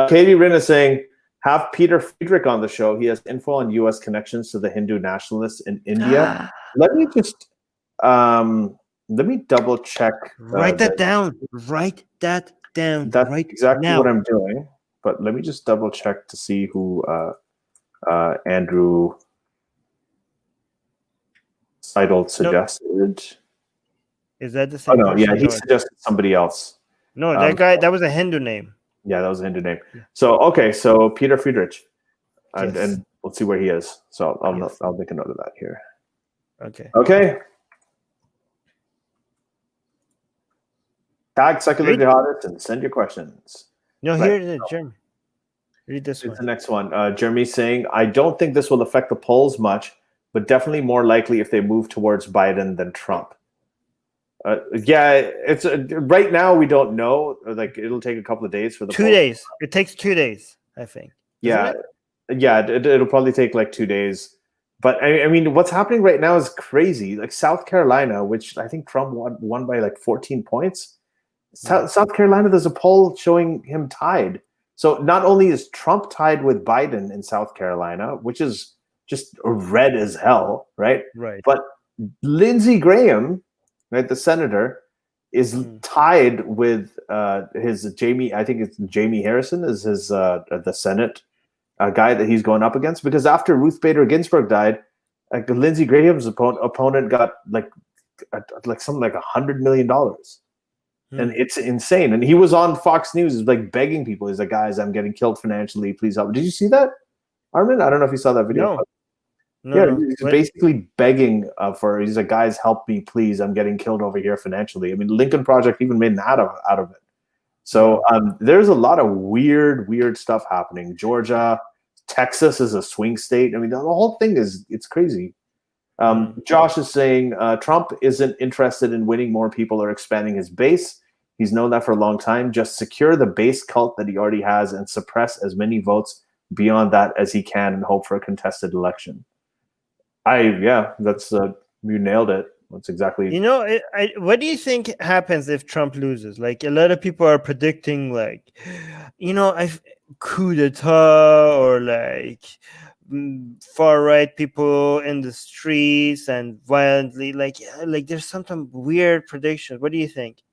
Katie Rin is saying, have Peter Friedrich on the show. He has info on U.S. connections to the Hindu nationalists in India. Let me just double check. Write that down. Write that down. That's right exactly now. what I'm doing. But let me just double check to see who Andrew Seidel suggested. Is that the same? Oh no, yeah, he suggested somebody else. No, that guy, that was a Hindu name. Yeah, that was a Hindu name. So okay, so Peter Friedrich, and let's see where he is. So I'll make a note of that here. Okay. Tag secular jihadists and send your questions. No, here it is, Jeremy. Read this one. The next one. Jeremy's saying, I don't think this will affect the polls much, but definitely more likely if they move towards Biden than Trump. It's right now we don't know. Like it'll take a couple of days for the 2 days. It takes 2 days, I think. It'll probably take like 2 days. But I mean, what's happening right now is crazy. Like South Carolina, which I think Trump won by like 14 points. South Carolina, there's a poll showing him tied. So not only is Trump tied with Biden in South Carolina, which is just red as hell, right? Right. But Lindsey Graham, right, the senator, is tied with his Jamie. I think it's Jamie Harrison is his the Senate guy that he's going up against, because after Ruth Bader Ginsburg died, like Lindsey Graham's opponent got like something like $100 million. And it's insane. And he was on Fox News, like begging people. He's like, guys, I'm getting killed financially. Please help. Did you see that, Armin? I don't know if you saw that video. No. Yeah, he's basically begging he's like, guys, help me, please. I'm getting killed over here financially. I mean, Lincoln Project even made an ad out of it. So there's a lot of weird stuff happening. Georgia, Texas is a swing state. I mean, the whole thing it's crazy. Josh is saying Trump isn't interested in winning more people or expanding his base. He's known that for a long time. Just secure the base cult that he already has and suppress as many votes beyond that as he can and hope for a contested election. That's you nailed it. That's exactly. What do you think happens if Trump loses? Like, a lot of people are predicting, like, coup d'etat, or like far right people in the streets and violently, like there's some weird predictions. What do you think?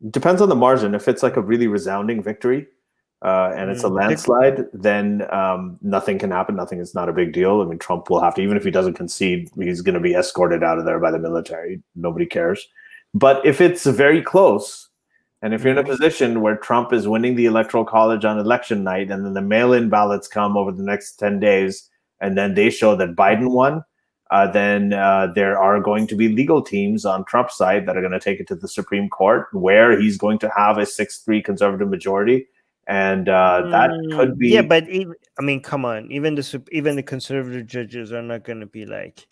Depends on the margin. If it's like a really resounding victory and it's a landslide, then nothing can happen. Nothing is not a big deal. I mean, Trump will have to, even if he doesn't concede, he's going to be escorted out of there by the military. Nobody cares. But if it's very close, and if you're in a position where Trump is winning the Electoral College on election night, and then the mail-in ballots come over the next 10 days, and then they show that Biden won, then there are going to be legal teams on Trump's side that are going to take it to the Supreme Court, where he's going to have a 6-3 conservative majority. And that could be... Yeah, but come on. Even the conservative judges are not going to be like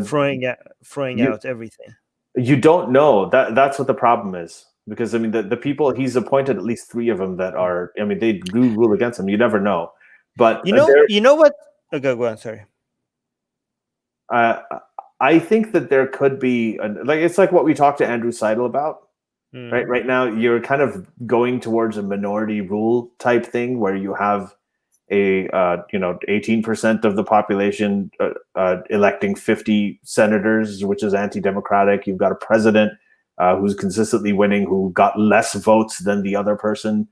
throwing out everything. You don't know. That's what the problem is. Because, I mean, the people, he's appointed at least 3 of them that are... I mean, they do rule against him. You never know. But you know what? Okay, go on. Sorry. I think that there could be... it's like what we talked to Andrew Seidel about. Right. Right now, you're kind of going towards a minority rule type thing where you have a 18% of the population electing 50 senators, which is anti-democratic. You've got a president who's consistently winning, who got less votes than the other person.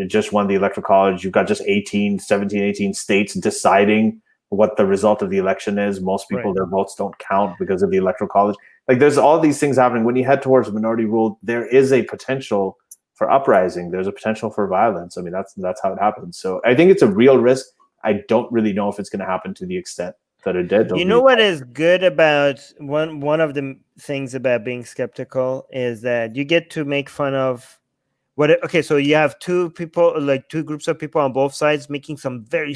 Just won the Electoral College. You've got just 18 states deciding what the result of the election is. Most people, their votes don't count because of the Electoral College. Like, there's all these things happening. When you head towards minority rule, there is a potential for uprising. There's a potential for violence. I mean, that's how it happens. So I think it's a real risk. I don't really know if it's going to happen to the extent that it did. You know what is good about one of the things about being skeptical is that you get to make fun of so you have two groups of people on both sides making some very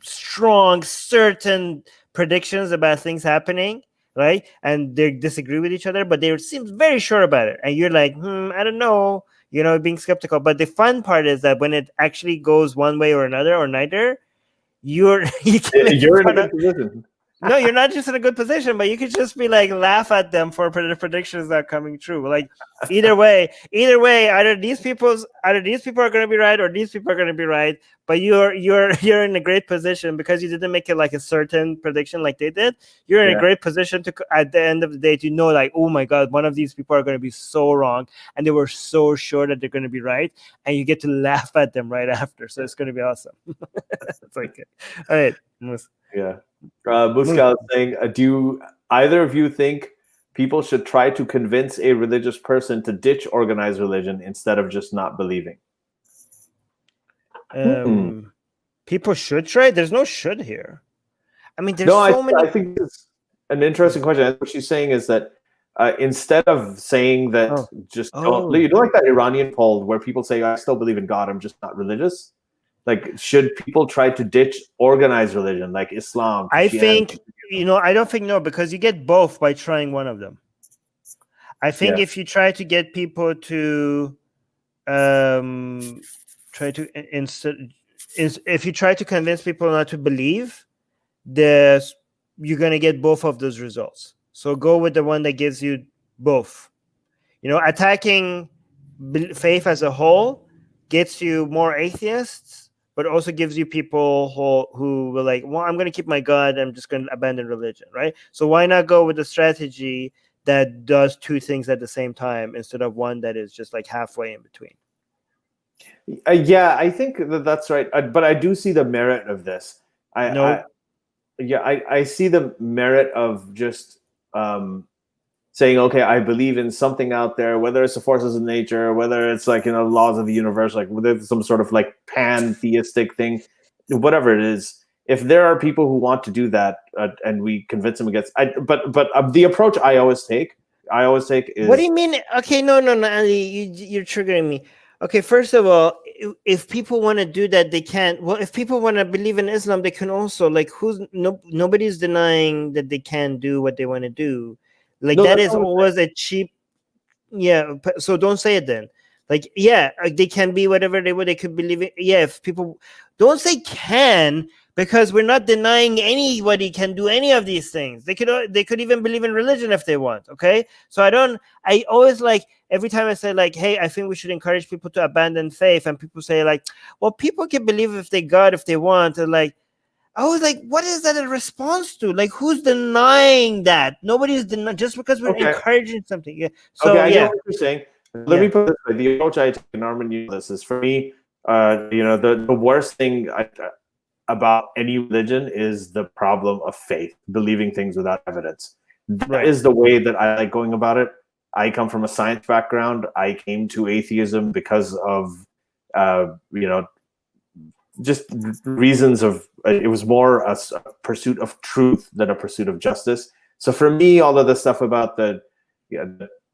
strong, certain predictions about things happening, right? And they disagree with each other, but they seem very sure about it. And you're like, I don't know, being skeptical. But the fun part is that when it actually goes one way or another or neither, you're in a good position. No, you're not just in a good position, but you could just be like, laugh at them for predictions that are coming true. Like, either way, either these people are going to be right or these people are going to be right. But you're in a great position because you didn't make it like a certain prediction like they did. You're in a great position to, at the end of the day, to know, like, oh my God, one of these people are going to be so wrong, and they were so sure that they're going to be right, and you get to laugh at them right after. So it's going to be awesome. It's like, all right, yeah. Muskal is saying, do either of you think people should try to convince a religious person to ditch organized religion instead of just not believing? People should try. There's no should here. I mean, there's many. I think it's an interesting question. What she's saying is that instead of saying that don't, you know, like that Iranian poll where people say, I still believe in God, I'm just not religious. Like, should people try to ditch organized religion like Islam? I think, I don't think no, because you get both by trying one of them. I think if you try to get people to if you try to convince people not to believe, you're going to get both of those results. So go with the one that gives you both. Attacking faith as a whole gets you more atheists, but also gives you people who will like, well, I'm going to keep my God, I'm just going to abandon religion, right? So why not go with a strategy that does two things at the same time instead of one that is just like halfway in between? Yeah, I think that's right. But I do see the merit of this. No. I see the merit of just saying, okay, I believe in something out there, whether it's the forces of nature, whether it's like, laws of the universe, like whether it's some sort of like pantheistic thing, whatever it is. If there are people who want to do that, and we convince them against, but the approach I always take is. What do you mean? Okay, no, Ali, you're triggering me. Okay, first of all, if people want to do that, they can't. Well, if people want to believe in Islam, they can also. Like, nobody's denying that they can do what they want to do. Like, No, that that's is not what I'm always a cheap. Yeah, so don't say it then. Like, yeah, they can be whatever they could believe in. Yeah, if people don't say can, because we're not denying anybody can do any of these things. They could even believe in religion if they want. Okay, so I always like, every time I say like, hey, I think we should encourage people to abandon faith, and people say like, well, people can believe if they want, and like, I was like, what is that a response to? Like, who's denying that? Nobody's denying, just because we're Okay. encouraging something. Yeah. So So I yeah. get what you're saying. Let me put it this way: the approach I take, and Armin, this is for me. The worst thing about any religion is the problem of faith, believing things without evidence. That is the way that I like going about it. I come from a science background. I came to atheism because of, just reasons of, it was more a pursuit of truth than a pursuit of justice. So for me, all of the stuff about the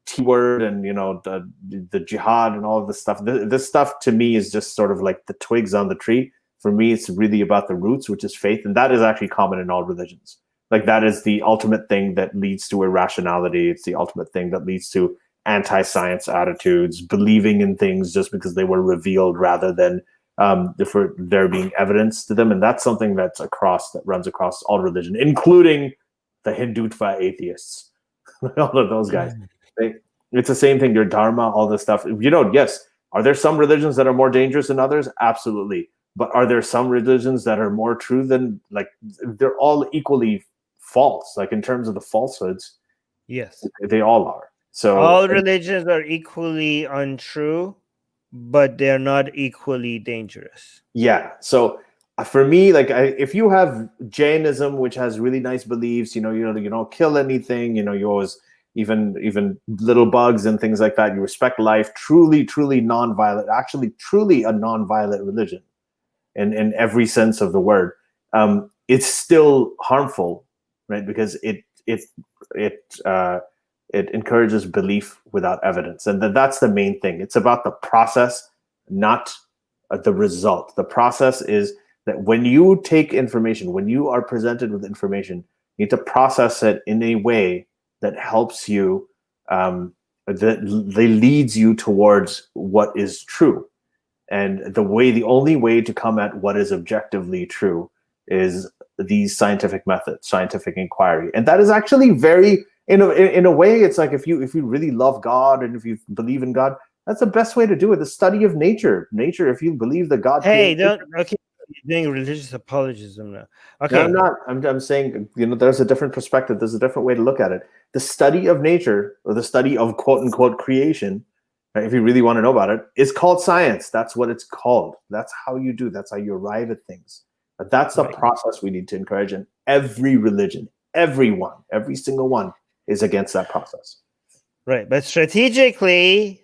T word and the jihad and all of this stuff, this stuff to me is just sort of like the twigs on the tree. For me, it's really about the roots, which is faith, and that is actually common in all religions. Like, that is the ultimate thing that leads to irrationality. It's the ultimate thing that leads to anti-science attitudes, believing in things just because they were revealed rather than for there being evidence to them. And that's something that runs across all religion, including the Hindutva atheists. All of those guys. It's the same thing. Your dharma, all this stuff. Yes. Are there some religions that are more dangerous than others? Absolutely. But are there some religions that are more true than, like, they're all equally false? Like, in terms of the falsehoods, yes, they all are. So all religions are equally untrue, but they're not equally dangerous. Yeah. So for me, like, if you have Jainism, which has really nice beliefs, you don't kill anything, you always, even little bugs and things like that, you respect life, truly non-violent, actually truly a non-violent religion in every sense of the word. It's still harmful, right? Because it encourages belief without evidence, and that's the main thing. It's about the process, not the result. The process is that when you take information, when you are presented with information, you need to process it in a way that helps you, that leads you towards what is true. And the only way to come at what is objectively true is these scientific methods, scientific inquiry. And that is actually very, in a way, it's like, if you really love God and if you believe in God, that's the best way to do it. The study of nature. If you believe that God. Hey, don't. Okay, you're doing religious apologism now. Okay, no, I'm not. I'm saying, there's a different perspective. There's a different way to look at it. The study of nature, or the study of quote unquote creation, right, if you really want to know about it, is called science. That's what it's called. That's how you do. That's how you arrive at things. But that's the process we need to encourage. And every religion, every single one, is against that process. Right, but strategically,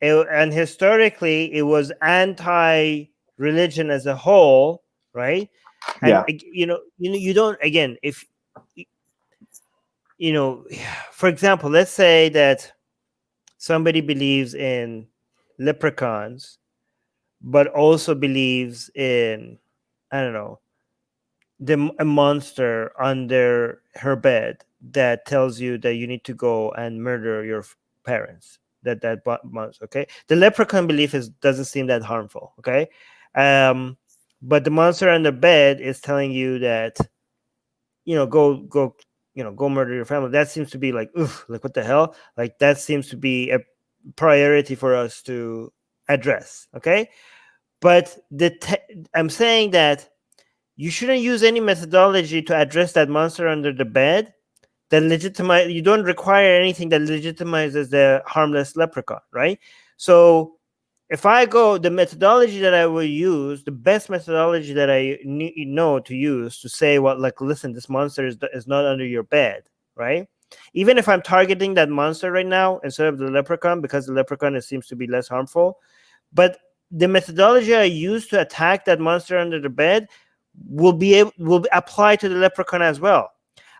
and historically, it was anti-religion as a whole, right? And you don't, again, if for example, let's say that somebody believes in leprechauns, but also believes in, I don't know, a monster under her bed that tells you that you need to go and murder your parents. That monster, okay? The leprechaun belief doesn't seem that harmful, okay? But the monster under bed is telling you that, go murder your family. That seems to be like, oof, like, what the hell? Like, that seems to be a priority for us to address. Okay, but I'm saying that you shouldn't use any methodology to address that monster under the bed that legitimize. You don't require anything that legitimizes the harmless leprechaun, right? So if I go, the methodology that I will use, the best methodology that I know to use to say, well, like, listen, this monster is not under your bed, right? Even if I'm targeting that monster right now instead of the leprechaun, because the leprechaun seems to be less harmful, but the methodology I use to attack that monster under the bed will apply to the leprechaun as well.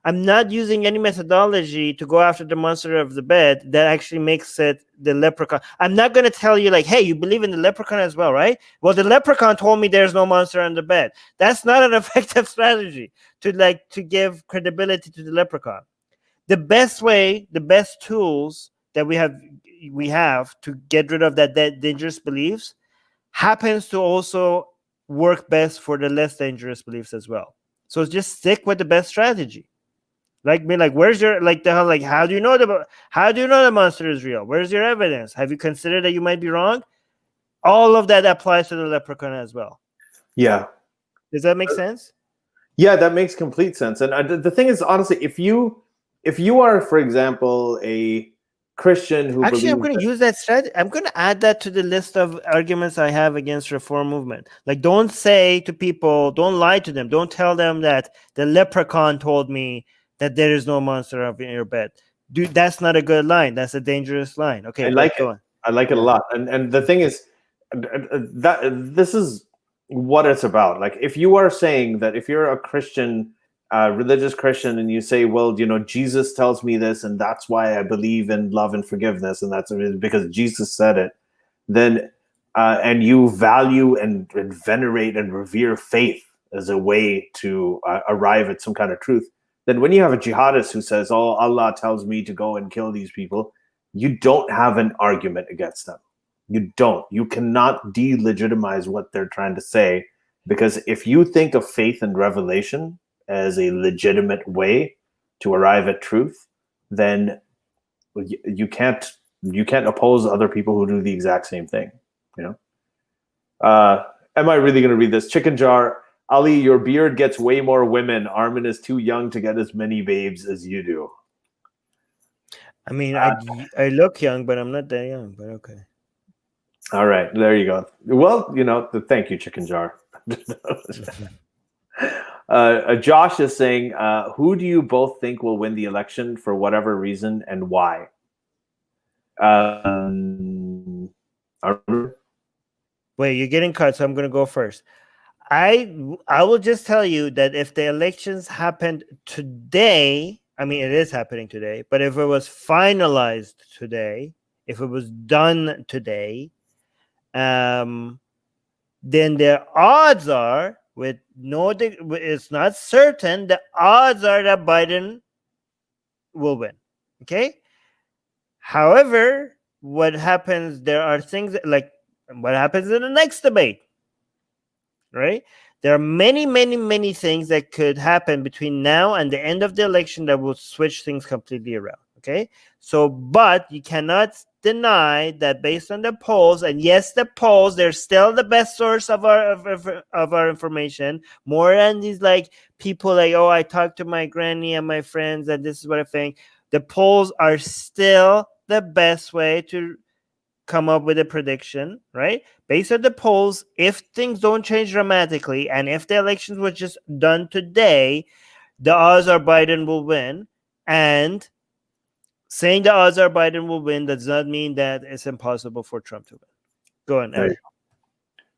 I'm not using any methodology to go after the monster of the bed that actually makes it the leprechaun. I'm not going to tell you like, hey, you believe in the leprechaun as well, right? Well, the leprechaun told me there's no monster on the bed. That's not an effective strategy to give credibility to the leprechaun. The best way, the best tools that we have to get rid of that dangerous beliefs happens to also work best for the less dangerous beliefs as well. So just stick with the best strategy. Like me, like where's your how do you know the monster is real? Where's your evidence? Have you considered that you might be wrong? All of that applies to the leprechaun as well. Yeah. Does that make sense? Yeah, that makes complete sense. And the thing is, honestly, if you are, for example, a Christian who Actually, I'm believes going to use that strategy. I'm going to add that to the list of arguments I have against reform movement. Like, don't say to people, don't lie to them, don't tell them that the leprechaun told me that there is no monster up in your bed. Dude, that's not a good line. That's a dangerous line. Okay, I like go it. on. I like it a lot. And the thing is that this is what it's about. Like, if you are saying that, if you're a Christian, religious Christian, and you say, well, Jesus tells me this, and that's why I believe in love and forgiveness, and that's because Jesus said it, then and you value and venerate and revere faith as a way to arrive at some kind of truth, then when you have a jihadist who says, oh, Allah tells me to go and kill these people, you don't have an argument against them. You don't. You cannot delegitimize what they're trying to say, because if you think of faith and revelation as a legitimate way to arrive at truth, then you can't oppose other people who do the exact same thing. Am I really going to read this? Chicken Jar, Ali, your beard gets way more women. Armin is too young to get as many babes as you do. I mean, I look young, but I'm not that young. But okay. All right, there you go. Well, thank you, Chicken Jar. Josh is saying, who do you both think will win the election for whatever reason and why? Wait, you're getting cut, so I'm going to go first. I will just tell you that if the elections happened today, I mean, it is happening today, but if it was finalized today, if it was done today, then the odds are, it's not certain, the odds are that Biden will win. Okay. However, what happens, there are things like what happens in the next debate, right? There are many, many, many things that could happen between now and the end of the election that will switch things completely around. Okay. So, but you cannot deny that based on the polls, and yes, the polls, they're still the best source of our information, more than these like people like, oh, I talked to my granny and my friends and this is what I think. The polls are still the best way to come up with a prediction, right? Based on the polls, if things don't change dramatically, and if the elections were just done today, the odds are Biden will win. And saying the odds are Biden will win does not mean that it's impossible for Trump to win. Go on, Eric.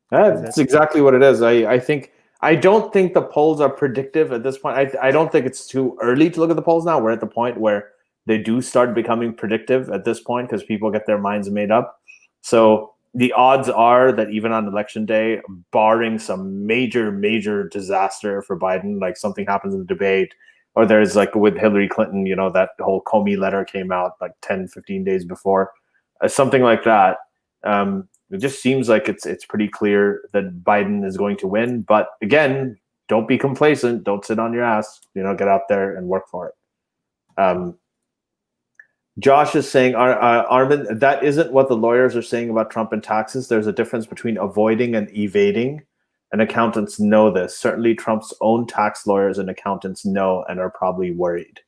That's exactly what it is. I don't think the polls are predictive at this point. I don't think it's too early to look at the polls now. We're at the point where they do start becoming predictive at this point because people get their minds made up. So the odds are that even on election day, barring some major, major disaster for Biden, like something happens in the debate, or there's like with Hillary Clinton, that whole Comey letter came out like 10, 15 days before, something like that. It just seems like it's pretty clear that Biden is going to win. But again, don't be complacent. Don't sit on your ass. Get out there and work for it. Josh is saying, Armin, that isn't what the lawyers are saying about Trump and taxes. There's a difference between avoiding and evading, and accountants know this. Certainly, Trump's own tax lawyers and accountants know and are probably worried.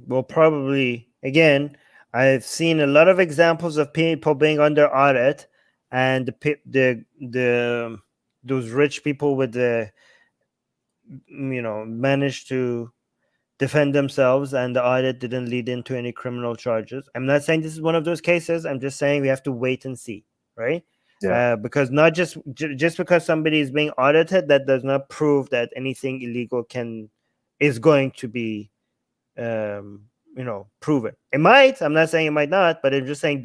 Well, probably, again, I've seen a lot of examples of people being under audit, and the those rich people with the managed to defend themselves, and the audit didn't lead into any criminal charges. I'm not saying this is one of those cases. I'm just saying we have to wait and see, right? Yeah. Because not just because somebody is being audited, that does not prove that anything illegal is going to be proven. It might. I'm not saying it might not, but I'm just saying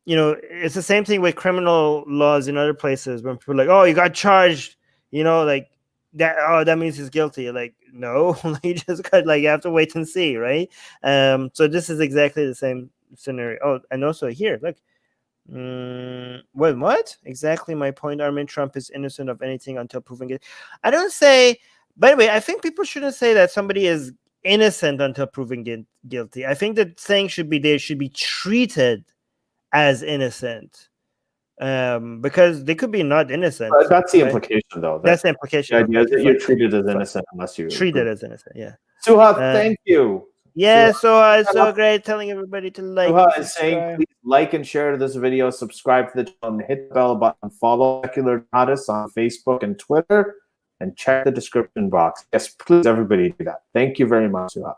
it's the same thing with criminal laws in other places when people are like, oh, you got charged, like that. Oh, that means he's guilty. Like, no, you just got you have to wait and see, right? So this is exactly the same scenario. Oh, and also here, look. Well, what exactly my point? Armin, Trump is innocent of anything until proven guilty. I don't say. By the way, I think people shouldn't say that somebody is innocent until proven guilty. I think the saying should be they should be treated as innocent, because they could be not innocent. That's the implication, though. That's the implication. The idea is that you're treated as innocent unless you treated as innocent. Yeah. Suha, thank you. Yeah, so so great telling everybody to like. Suha is saying, please like and share this video, subscribe to the channel, and hit the bell button, follow Secular Jihadists on Facebook and Twitter, and check the description box. Yes, please, everybody do that. Thank you very much, Suha.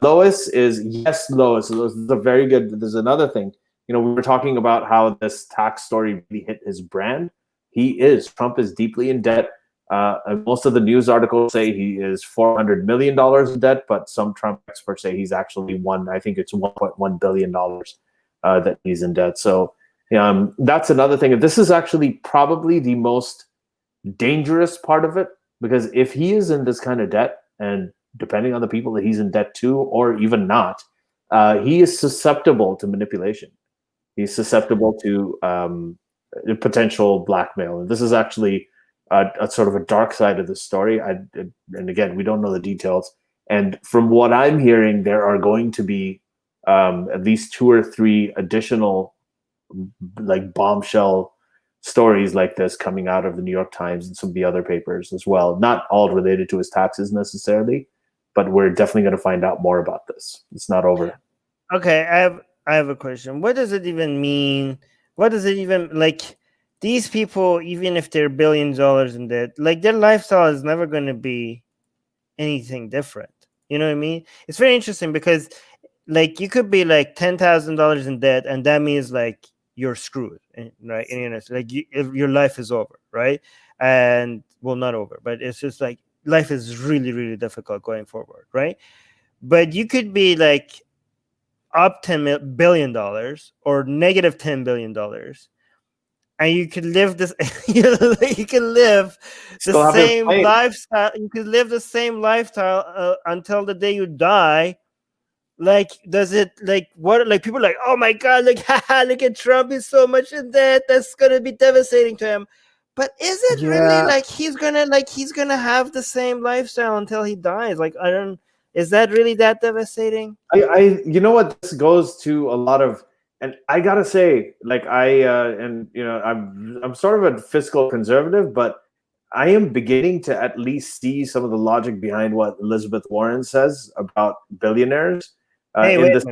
Lois is, yes, Lois. This is a very good, there's another thing. We were talking about how this tax story really hit his brand. Trump is deeply in debt. Most of the news articles say he is $400 million in debt, but some Trump experts say he's actually I think it's $1.1 billion that he's in debt. So that's another thing. This is actually probably the most dangerous part of it, because if he is in this kind of debt, and depending on the people that he's in debt to, or even not, he is susceptible to manipulation. He's susceptible to potential blackmail. And this is actually a sort of a dark side of the story. And again, we don't know the details. And from what I'm hearing, there are going to be at least 2 or 3 additional bombshell stories like this coming out of the New York Times and some of the other papers as well. Not all related to his taxes necessarily, but we're definitely going to find out more about this. It's not over. Okay, I have a question. What does it even mean? What does it even these people, even if they're billions of dollars in debt, their lifestyle is never going to be anything different. You know what I mean? It's very interesting because you could be $10,000 in debt, and that means you're screwed, right? And your life is over, right? And well, not over, but it's just life is really, really difficult going forward, right? But you could be up $10 billion or negative $10 billion, and you could live this. You can live the same lifestyle. You could live the same lifestyle until the day you die. Does it what? People are oh my god, haha, look at Trump, he's so much in debt. That's gonna be devastating to him. But is it really he's gonna have the same lifestyle until he dies? I don't. Is that really that devastating? You know what, this goes to a lot of, and I gotta say, I'm sort of a fiscal conservative, but I am beginning to at least see some of the logic behind what Elizabeth Warren says about billionaires. Hey, wait a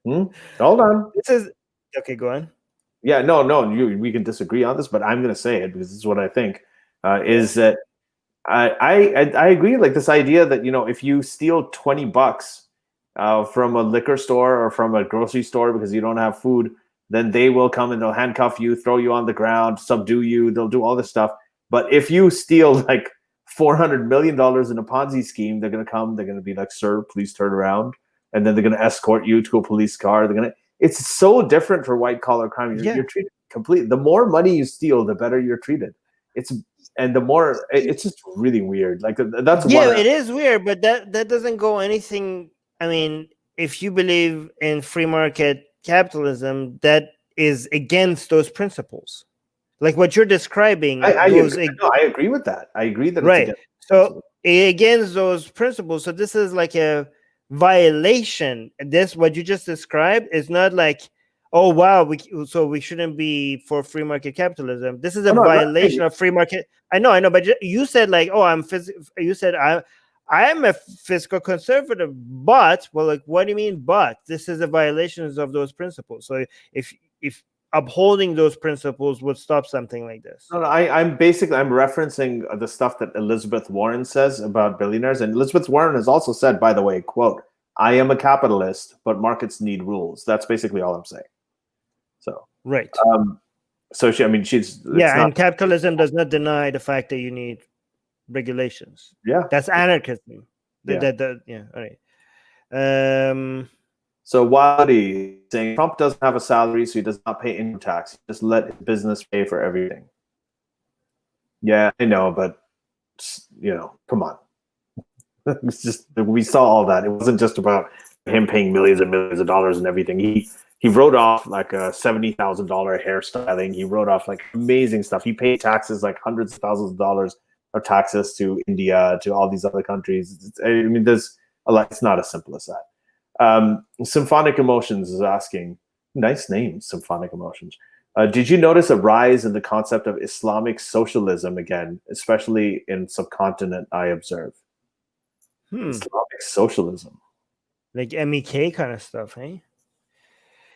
minute. Hold on. This is okay. Go on. Yeah, no, we can disagree on this, but I'm going to say it because this is what I think. Is that I agree. This idea that if you steal $20 from a liquor store or from a grocery store because you don't have food, then they will come and they'll handcuff you, throw you on the ground, subdue you. They'll do all this stuff. But if you steal $400 million in a Ponzi scheme, they're going to come. They're going to be sir, please turn around, and then they're going to escort you to a police car. It's so different for white collar crime. You're treated completely. The more money you steal, the better you're treated. And the more it's just really weird. That's it is weird, but that doesn't go anything. I mean, if you believe in free market capitalism, that is against those principles. What you're describing, I agree with that. I agree that right. So against those principles. So this is a violation. This what you just described is not like, oh wow, we shouldn't be for free market capitalism. This is a violation of free market. I know, but you said like, oh, you said I'm a fiscal conservative, but like, what do you mean? But this is a violation of those principles. So if upholding those principles would stop something like this. No, I'm referencing the stuff that Elizabeth Warren says about billionaires, and Elizabeth Warren has also said, by the way, quote, "I am a capitalist, but markets need rules." That's basically all I'm saying. So right. So she's and capitalism does not deny the fact that you need regulations. Yeah, that's anarchism. Yeah. All right. So Wadi saying Trump doesn't have a salary, so he does not pay income tax. He just let his business pay for everything. Yeah, I know, but come on. It's just, we saw all that. It wasn't just about him paying millions and millions of dollars and everything. He wrote off like a $70,000 hairstyling. He wrote off like amazing stuff. He paid taxes like hundreds of thousands of dollars of taxes to India, to all these other countries. There's a lot. It's not as simple as that. Symphonic Emotions is asking, nice name, Symphonic Emotions. Did you notice a rise in the concept of Islamic socialism again, especially in subcontinent? I observe. Islamic socialism, like MEK kind of stuff, eh?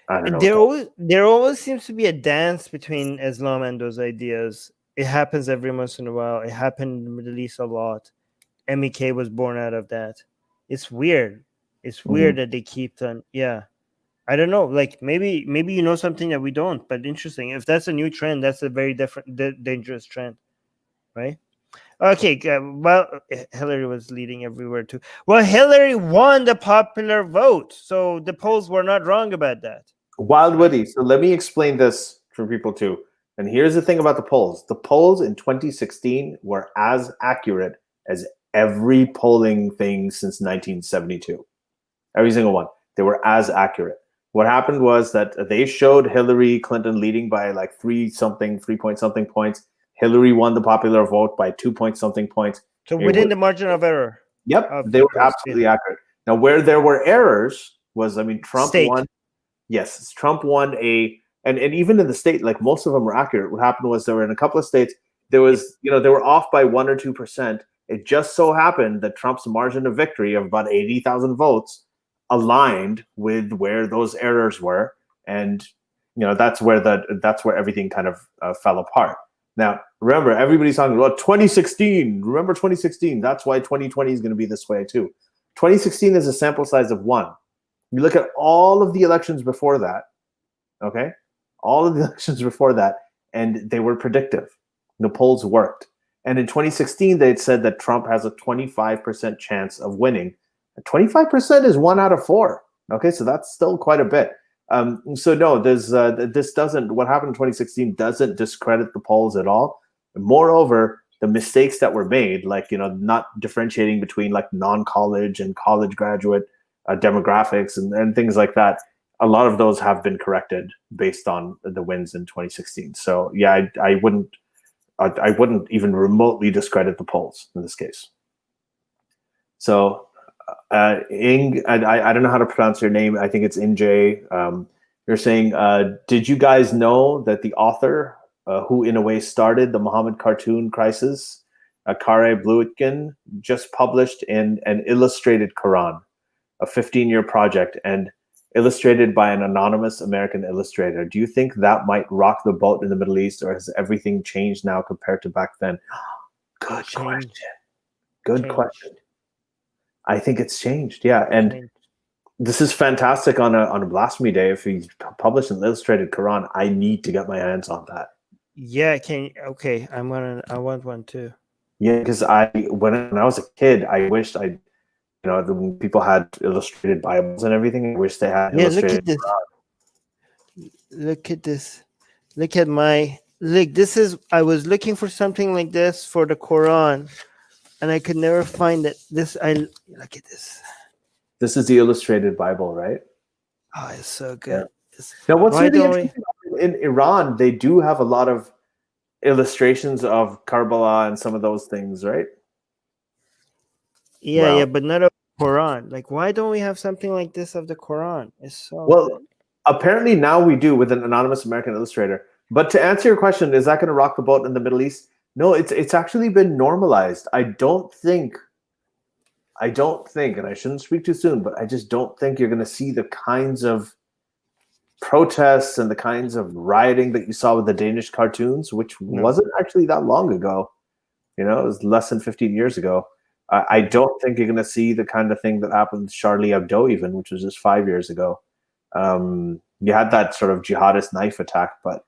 I don't know. There always seems to be a dance between Islam and those ideas. It happens every once in a while. It happened in the Middle East a lot. MEK was born out of that. It's weird. It's weird that they keep on. Yeah, I don't know. Like maybe you know something that we don't. But interesting. If that's a new trend, that's a very different, dangerous trend, right? Okay. Well, Hillary was leading everywhere too. Well, Hillary won the popular vote, so the polls were not wrong about that. Wild Woody. So let me explain this for people too. And here's the thing about the polls. The polls in 2016 were as accurate as every polling thing since 1972. Every single one. They were as accurate. What happened was that they showed Hillary Clinton leading by like 3 point something points. Hillary won the popular vote by 2 point something points. So within the margin of error. Yep, they were absolutely accurate. Now, where there were errors was, Trump won. Yes, Trump won and even in the state, like most of them were accurate. What happened was there were in a couple of states, there was, they were off by 1 or 2%. It just so happened that Trump's margin of victory of about 80,000 votes aligned with where those errors were. And, that's where everything kind of fell apart. Now, remember, everybody's talking about 2016. Remember 2016. That's why 2020 is going to be this way too. 2016 is a sample size of 1. You look at all of the elections before that, okay? All of the elections before that, and they were predictive. The polls worked. And in 2016, they'd said that Trump has a 25% chance of winning. 25% is 1 out of 4. Okay, so that's still quite a bit. So no, this doesn't, what happened in 2016 doesn't discredit the polls at all. Moreover, the mistakes that were made, like, not differentiating between like non-college and college graduate demographics and things like that, a lot of those have been corrected based on the wins in 2016. So yeah, I wouldn't even remotely discredit the polls in this case. So Ing, I don't know how to pronounce your name. I think it's Injay. You're saying, did you guys know that the author who in a way started the Muhammad cartoon crisis, Kare Bluitkin, just published in an illustrated Quran, a 15-year project, and illustrated by an anonymous American illustrator? Do you think that might rock the boat in the Middle East, or has everything changed now compared to back then? Good question. Good question. I think it's changed, yeah. And this is fantastic on a blasphemy day. If he's published an illustrated Quran, I need to get my hands on that. Yeah, okay. I want one too. Yeah, because when I was a kid, I wished when people had illustrated Bibles and everything, I wish they had illustrated. Look at this. Look at this is, I was looking for something like this for the Quran, and I could never find it. Look at this. This is the illustrated Bible, right? Oh, it's so good. Yeah. Now, what's really interesting, in Iran, they do have a lot of illustrations of Karbala and some of those things, right? Yeah, but not of Quran. Like, why don't we have something like this of the Quran? It's so Well, good. apparently now we do with an anonymous American illustrator. But to answer your question, is that going to rock the boat in the Middle East? No, it's actually been normalized. I don't think, and I shouldn't speak too soon, but I just don't think you're going to see the kinds of protests and the kinds of rioting that you saw with the Danish cartoons, which wasn't actually that long ago. You know, it was less than 15 years ago. I don't think you're going to see the kind of thing that happened with Charlie Hebdo, even, which was just 5 years ago. You had that sort of jihadist knife attack, but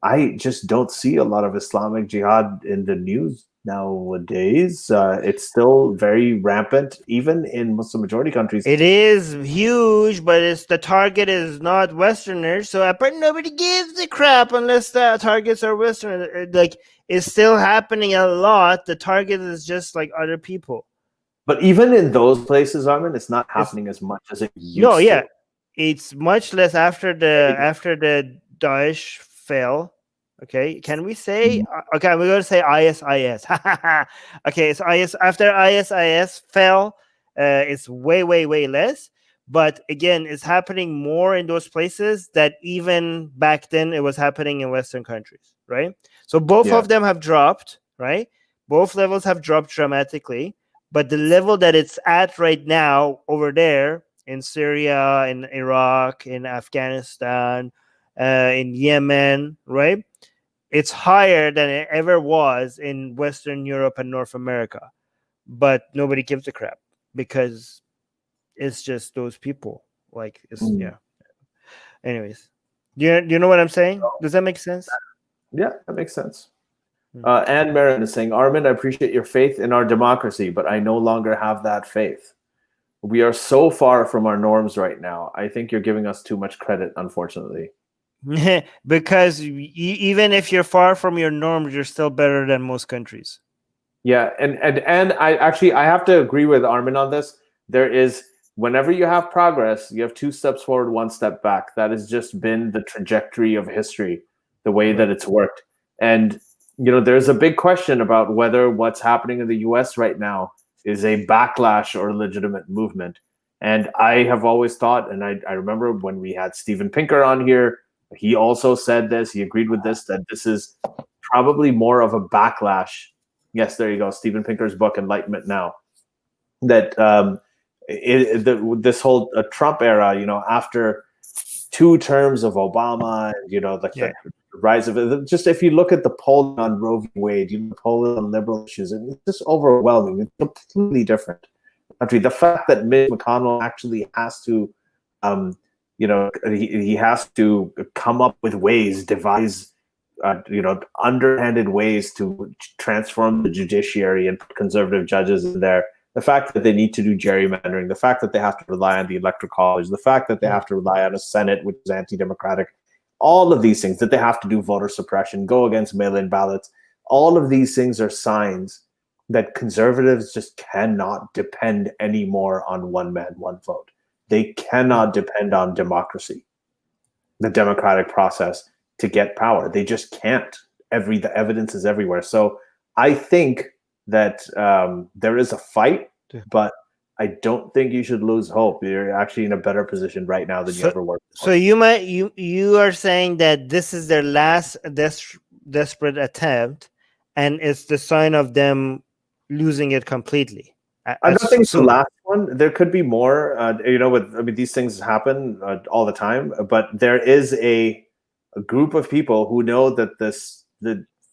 I just don't see a lot of Islamic jihad in the news nowadays. It's still very rampant, even in Muslim majority countries. It is huge, but the target is not Westerners, so apparently nobody gives a crap unless the targets are Westerners. Like, it's still happening a lot. The target is just like other people. But even in those places, Armin, it's not happening as much as it used to. No, yeah, it's much less after the Daesh fell. Okay, can we say? Okay, we're going to say ISIS. Okay, it's IS after ISIS fell. It's way less. But again, it's happening more in those places that even back then it was happening in Western countries, right? So both of them have dropped, right? Both levels have dropped dramatically. But the level that it's at right now over there in Syria, in Iraq, in Afghanistan, in Yemen, right? It's higher than it ever was in Western Europe and North America. But nobody gives a crap because it's just those people. Like, yeah. Anyways, do you know what I'm saying? Does that make sense? Yeah, that makes sense. Anne Marin is saying, Armin, I appreciate your faith in our democracy, but I no longer have that faith. We are so far from our norms right now. I think you're giving us too much credit, unfortunately. Because even if you're far from your norms, you're still better than most countries. Yeah, and I have to agree with Armin on this. There is, whenever you have progress, you have 2 steps forward, 1 step back. That has just been the trajectory of history, the way that it's worked. And you know, there's a big question about whether what's happening in the US right now is a backlash or a legitimate movement. And I have always thought, and I remember when we had Steven Pinker on here, he also said this, he agreed with this, that this is probably more of a backlash. Yes, there you go, Steven Pinker's book, Enlightenment Now. That this whole Trump era, you know, after 2 terms of Obama, you know, the rise of it. Just if you look at the polling on Roe v. Wade, you know, the polling on liberal issues, and it's just overwhelming. It's completely different country. The fact that Mitch McConnell actually has to, you know, he has to come up with ways, devise, you know, underhanded ways to transform the judiciary and put conservative judges in there. The fact that they need to do gerrymandering, the fact that they have to rely on the electoral college, the fact that they have to rely on a Senate which is anti-democratic, all of these things, that they have to do voter suppression, go against mail-in ballots, all of these things are signs that conservatives just cannot depend anymore on one man, one vote. They cannot depend on democracy, the democratic process, to get power. They just can't. The evidence is everywhere. So I think that there is a fight, but I don't think you should lose hope. You're actually in a better position right now than you ever were before. So you are saying that this is their last desperate attempt, and it's the sign of them losing it completely. I don't think it's the last one. There could be more. You know, these things happen all the time. But there is a group of people who know that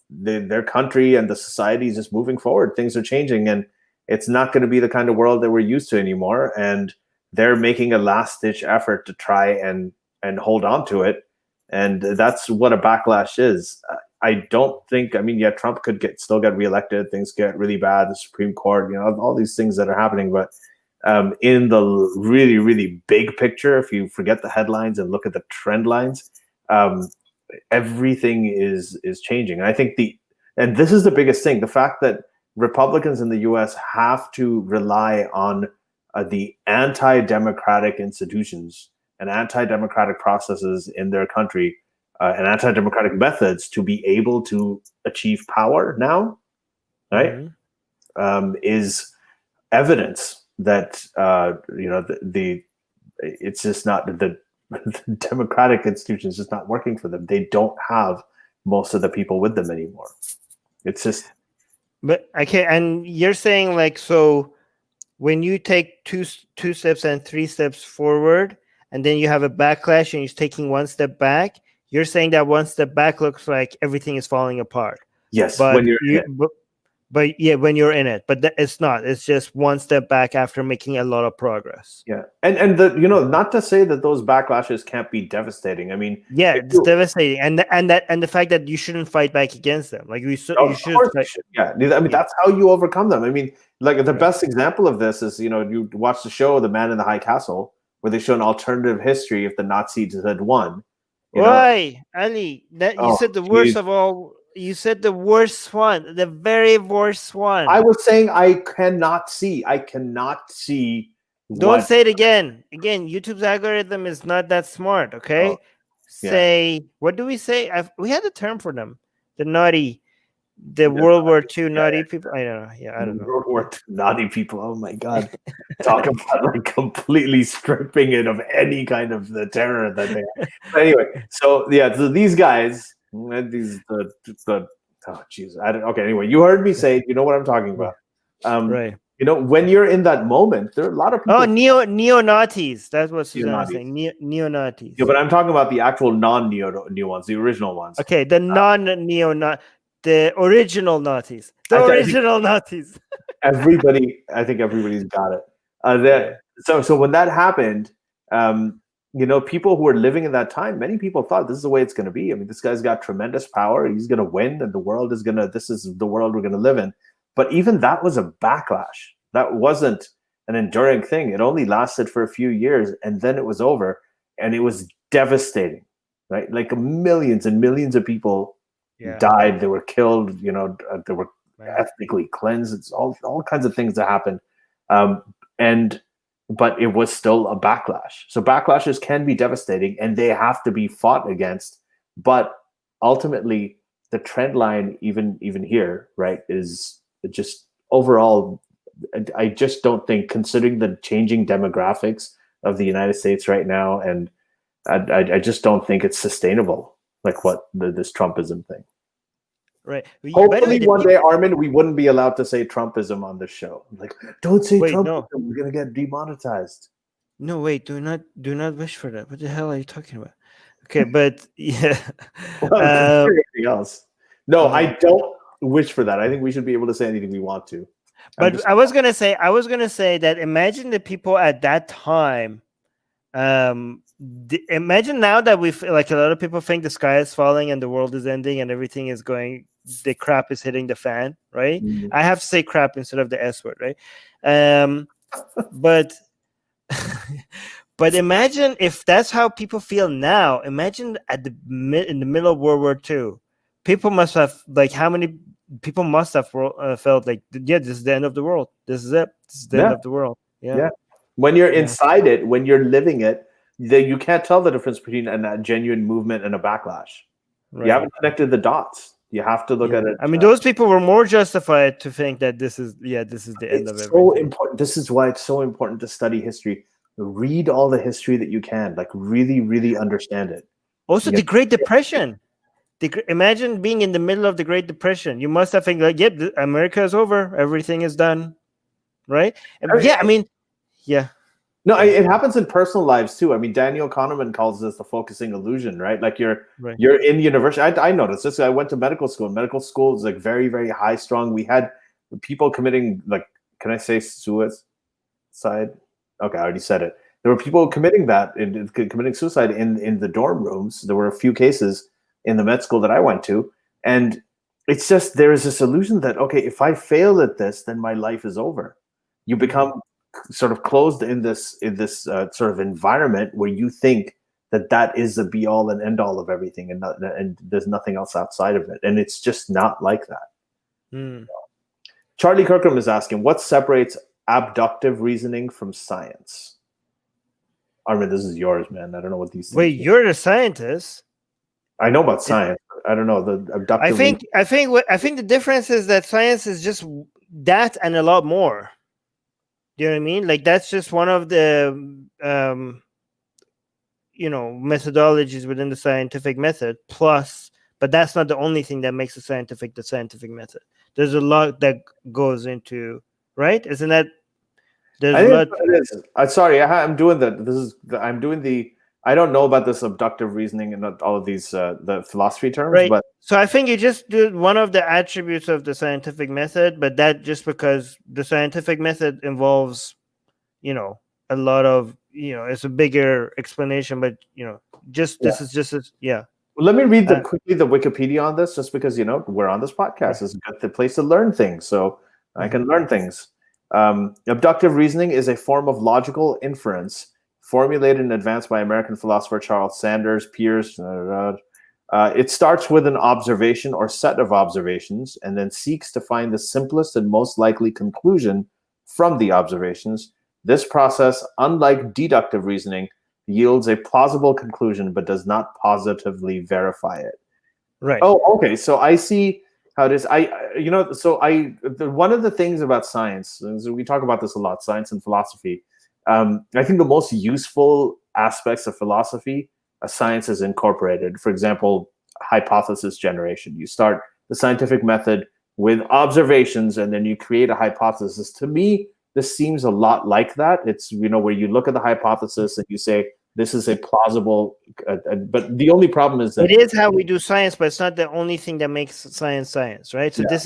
their country and the society is just moving forward. Things are changing, and it's not going to be the kind of world that we're used to anymore. And they're making a last-ditch effort to try and hold on to it. And that's what a backlash is. I don't think, I mean, yeah, Trump could still get reelected. Things get really bad. The Supreme Court, you know, all these things that are happening. But in the really, really big picture, if you forget the headlines and look at the trend lines, everything is changing. And I think and this is the biggest thing, the fact that Republicans in the US have to rely on the anti-democratic institutions and anti-democratic processes in their country and anti-democratic methods to be able to achieve power now, right? Is evidence that it's just not the democratic institution is just not working for them. They don't have most of the people with them anymore. It's just. But okay, and you're saying like, so when you take two steps and 3 steps forward, and then you have a backlash and you're taking 1 step back, you're saying that 1 step back looks like everything is falling apart. Yes, but when you're in it. But yeah, when you're in it, but it's not. It's just 1 step back after making a lot of progress. Yeah, and the not to say that those backlashes can't be devastating. I mean, yeah, it's devastating, and the fact that you shouldn't fight back against them, like you should. Yeah, I mean that's how you overcome them. I mean, like the best example of this is you watch the show The Man in the High Castle, where they show an alternative history if the Nazis had won. Why, Ali? That you said the worst of all. You said the worst one, the very worst one. I was saying I cannot see. Don't say it again. Again, YouTube's algorithm is not that smart. Okay, say what do we say? We had a term for them. The World War II naughty people. I don't know. Yeah, I don't know. World War II naughty people. Oh my God! Talk about like completely stripping it of any kind of the terror that they have. But anyway, so these guys. Oh jeez, okay. Anyway, you heard me say. You know what I'm talking about, right? When you're in that moment, there are a lot of people. Oh, neo-Nazis. That's what Suzanne was saying. Neo-Nazis. Yeah, but I'm talking about the actual non-neo ones, the original ones. Okay, the the original Nazis. Original Nazis. I think everybody's got it. So when that happened, people who were living in that time, many people thought this is the way it's going to be. I mean, this guy's got tremendous power. He's going to win, and this is the world we're going to live in. But even that was a backlash. That wasn't an enduring thing. It only lasted for a few years, and then it was over, and it was devastating, right? Like millions and millions of people died. They were killed. They were ethnically cleansed. It's all kinds of things that happened. But it was still a backlash. So backlashes can be devastating, and they have to be fought against. But ultimately, the trend line, even here, right, is just overall. I just don't think, considering the changing demographics of the United States right now, and I just don't think it's sustainable. Like what this Trumpism thing. Right. Hopefully one day, Armin, we wouldn't be allowed to say Trumpism on this show. Like, don't say Trumpism. No. We're gonna get demonetized. No, wait. Do not wish for that. What the hell are you talking about? Okay, but yeah. Anything else? No, I don't wish for that. I think we should be able to say anything we want to. But I was gonna say that imagine the people at that time. Imagine now that like a lot of people think the sky is falling and the world is ending and everything is going. The crap is hitting the fan, right? Mm-hmm. I have to say crap instead of the S word, right? But imagine if that's how people feel now. Imagine in the middle of World War II, people must have how many people must have felt like, this is the end of the world. This is it. This is the end of the world. Yeah. When you're inside it, when you're living it, you can't tell the difference between a genuine movement and a backlash. Right. You haven't connected the dots. You have to look at it. I mean, those people were more justified to think that this is the end of everything. So important. This is why it's so important to study history. Read all the history that you can, like really, really understand it. Also, the Great Depression. Imagine being in the middle of the Great Depression. You must have think like, yep, America is over. Everything is done. Right? No, it happens in personal lives too. I mean, Daniel Kahneman calls this the focusing illusion, right? Like you're in university. I noticed this. I went to medical school. Medical school is like very, very high strung. We had people committing, like, can I say suicide? Okay, I already said it. There were people committing suicide in the dorm rooms. There were a few cases in the med school that I went to, and it's just there is this illusion that if I fail at this, then my life is over. You become sort of closed in this sort of environment where you think that is the be all and end all of everything, and there's nothing else outside of it, and it's just not like that. Charlie Kirkham is asking, what separates abductive reasoning from science? Armin, this is yours, man. I don't know what these things Wait, you're the scientist. I know about science. I don't know the abductive. I think the difference is that science is just that and a lot more. Do you know what I mean? Like that's just one of the methodologies within the scientific method. Plus, but that's not the only thing that makes the scientific method. There's a lot that goes into, right? Isn't that? There's I a think lot. it is. Sorry, I'm doing that. I'm doing the. I don't know about this abductive reasoning and all of these the philosophy terms, Right. but So I think you just do one of the attributes of the scientific method, but that just because the scientific method involves, a lot of, it's a bigger explanation, but just yeah. this is just yeah. Let me read Uh, quickly the Wikipedia on this, just because we're on this right. podcast. It's a good place to learn things, so I Mhm. can learn things. Abductive reasoning is a form of logical inference formulated and advanced by American philosopher Charles Sanders Peirce. It starts with an observation or set of observations, and then seeks to find the simplest and most likely conclusion from the observations. This process, unlike deductive reasoning, yields a plausible conclusion but does not positively verify it. Right. Oh, okay. So I see how it is. One of the things about science, and so we talk about this a lot, science and philosophy. I think the most useful aspects of philosophy, science is incorporated. For example, hypothesis generation. You start the scientific method with observations, and then you create a hypothesis. To me, this seems a lot like that. It's where you look at the hypothesis and you say this is a plausible. But the only problem is that It is how we do science, but it's not the only thing that makes science, right? So yeah,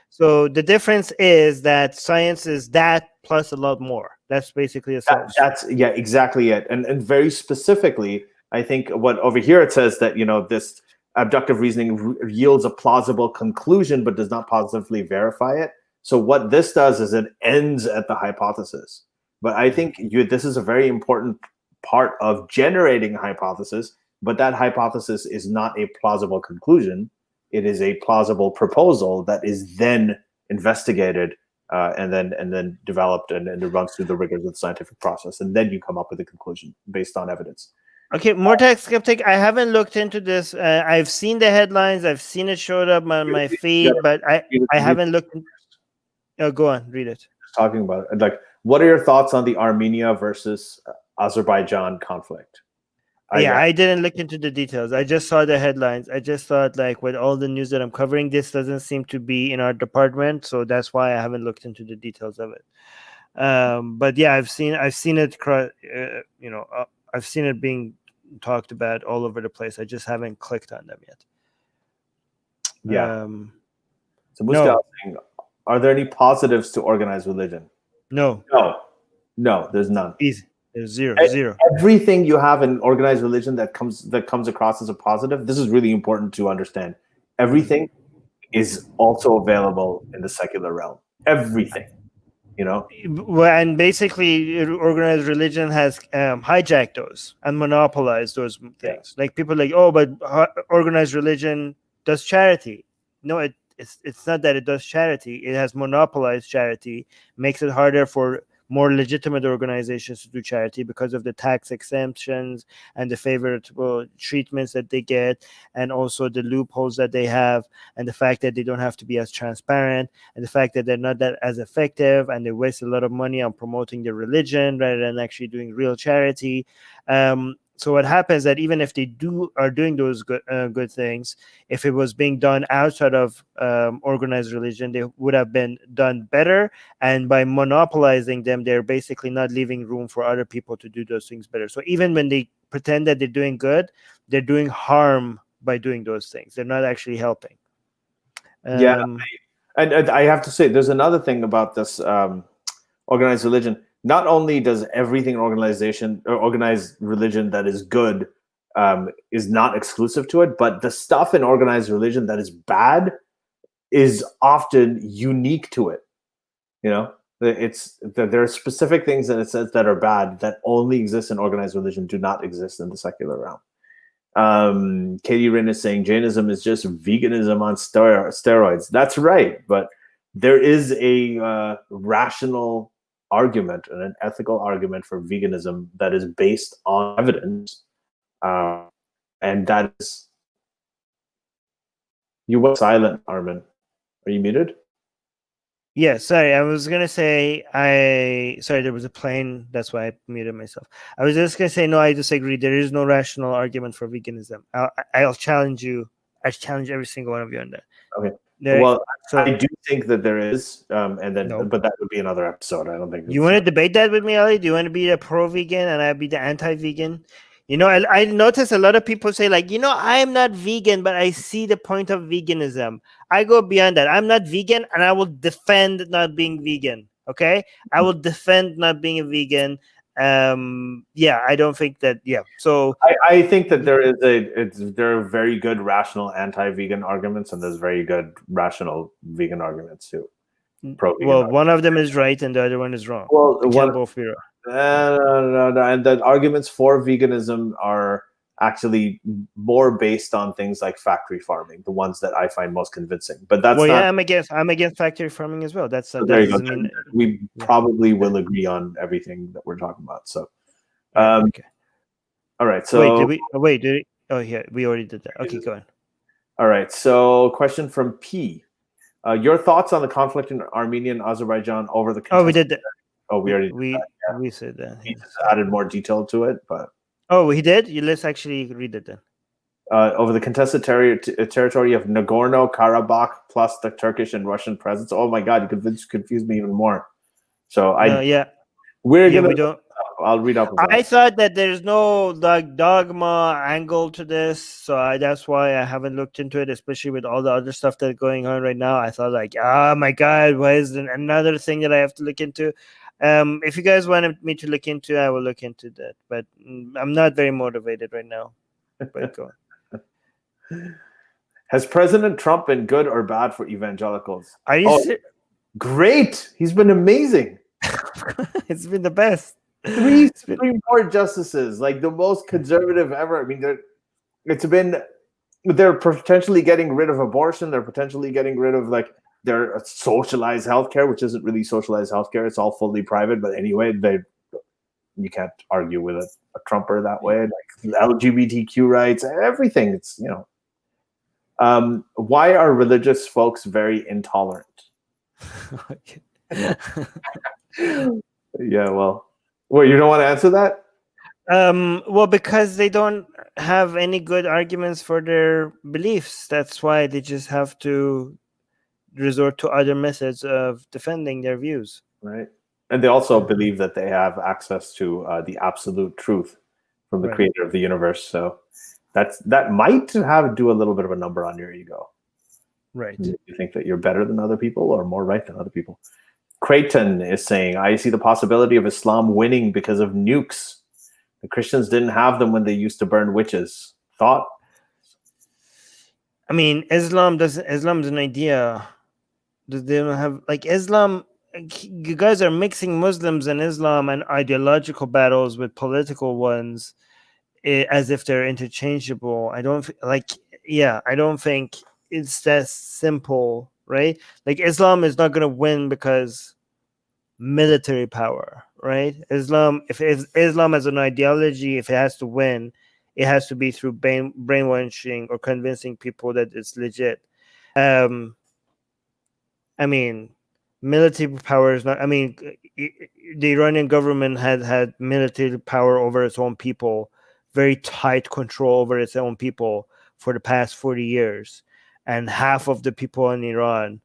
so the difference is that science is that plus a lot more. That's basically a that's exactly it. And very specifically, I think what over here it says that this abductive reasoning yields a plausible conclusion but does not positively verify it. So what this does is it ends at the hypothesis. But I think this is a very important part of generating a hypothesis, but that hypothesis is not a plausible conclusion. It is a plausible proposal that is then investigated and then developed, and it runs through the rigors of the scientific process, and then you come up with a conclusion based on evidence. Okay, more tech skeptic. I haven't looked into this. I've seen the headlines. I've seen it showed up on my You feed, gotta but I read haven't looked. Oh, go on, read it. talking about it. Like, what are your thoughts on the Armenia versus Azerbaijan conflict? Yeah, I didn't look into the details. I just saw the headlines. I just thought, like, with all the news that I'm covering, this doesn't seem to be in our department, so that's why I haven't looked into the details of it. But yeah, I've seen it. I've seen it being talked about all over the place. I just haven't clicked on them yet. Yeah. So Muscal No, saying, are there any positives to organized religion? no, No, there's none. easy. There's zero. Everything you have in organized religion that comes across as a positive, this is really important to understand. Everything is also available in the secular realm. Everything, Well, and basically, organized religion has hijacked those and monopolized those Yeah. things. Like people like, oh, but organized religion does charity. No, it's not that it does charity. It has monopolized charity, makes it harder for more legitimate organizations to do charity because of the tax exemptions and the favorable treatments that they get, and also the loopholes that they have, and the fact that they don't have to be as transparent, and the fact that they're not that as effective, and they waste a lot of money on promoting their religion rather than actually doing real charity. So what happens that even if they are doing those good things, if it was being done outside of organized religion, they would have been done better. And by monopolizing them, they're basically not leaving room for other people to do those things better. So even when they pretend that they're doing good, they're doing harm by doing those things. They're not actually helping. Yeah, and I have to say, there's another thing about this organized religion. Not only does everything organized religion that is good is not exclusive to it, but the stuff in organized religion that is bad is often unique to it. There are specific things that it says that are bad that only exist in organized religion, do not exist in the secular realm. Katie Rin is saying Jainism is just veganism on steroids. That's right, but there is a rational argument and an ethical argument for veganism that is based on evidence, and that is. You went silent, Armin. Are you muted? Yeah, sorry. I was gonna say sorry, there was a plane, that's why I muted myself. I was just gonna say no, I disagree. There is no rational argument for veganism. I'll challenge you. I challenge every single one of you on that. Okay. There, Well, so I do think that there is, and then, no. but that would be another episode. I don't think You it's. want to debate that with me, Ali? Do you want to be the pro-vegan and I be the anti-vegan? You know, I notice a lot of people say like, I'm not vegan, but I see the point of veganism. I go beyond that. I'm not vegan, and I will defend not being vegan. Okay, I will defend not being a vegan. Yeah, I don't think that. Yeah, so I think that there are very good rational anti-vegan arguments, and there's very good rational vegan arguments too. Pro-vegan. well, one of them is right and the other one is wrong. Well, They can't both be wrong. no, and the arguments for veganism are actually more based on things like factory farming, the ones that I find most convincing. But that's Well, not. yeah, I'm against factory farming as well. That There you go. doesn't mean We probably will agree on everything that we're talking about. So, okay. all right. So Wait, did we? Oh, yeah, we already did that. Okay, go on. all right. So, question from P. Your thoughts on the conflict in Armenia and Azerbaijan over the. Oh, we did that. Oh, we already. We said that. He just added more detail to it, but. Oh, he did. Let's actually read it then. Over the contested territory of Nagorno-Karabakh plus the Turkish and Russian presence. Oh my God, you confused me even more. So we're gonna. We don't. I'll read up. I thought that there's no like dogma angle to this, so that's why I haven't looked into it, especially with all the other stuff that's going on right now. I thought like, oh my God, why is there another thing that I have to look into? If you guys wanted me to look into, I will look into that, but I'm not very motivated right now. But go on. Has President Trump been good or bad for evangelicals? Are you great? He's been amazing. It's been the best. 3 Supreme Court justices, like the most conservative ever. I mean, they're potentially getting rid of abortion. They're potentially getting rid of their socialized healthcare, which isn't really socialized healthcare. It's all fully private. But anyway, you can't argue with a Trumper that way. Like LGBTQ rights, everything. It's why are religious folks very intolerant? Yeah, well, you don't want to answer that? Well, because they don't have any good arguments for their beliefs. That's why they just have to resort to other methods of defending their views. Right. And they also believe that they have access to the absolute truth from the creator of the universe. So that might do a little bit of a number on your ego. Right. You think that you're better than other people or more right than other people. Creighton is saying, I see the possibility of Islam winning because of nukes. The Christians didn't have them when they used to burn witches. Thought? I mean, Islam's an idea. They don't have Islam. You guys are mixing Muslims and Islam and ideological battles with political ones as if they're interchangeable. I don't think it's that simple, right? Like Islam is not going to win because military power, right? Islam as an ideology, if it has to win, it has to be through brainwashing or convincing people that it's legit. I mean, military power is not. I mean, the Iranian government had military power over its own people, very tight control over its own people for the past 40 years, and half of the people in Iran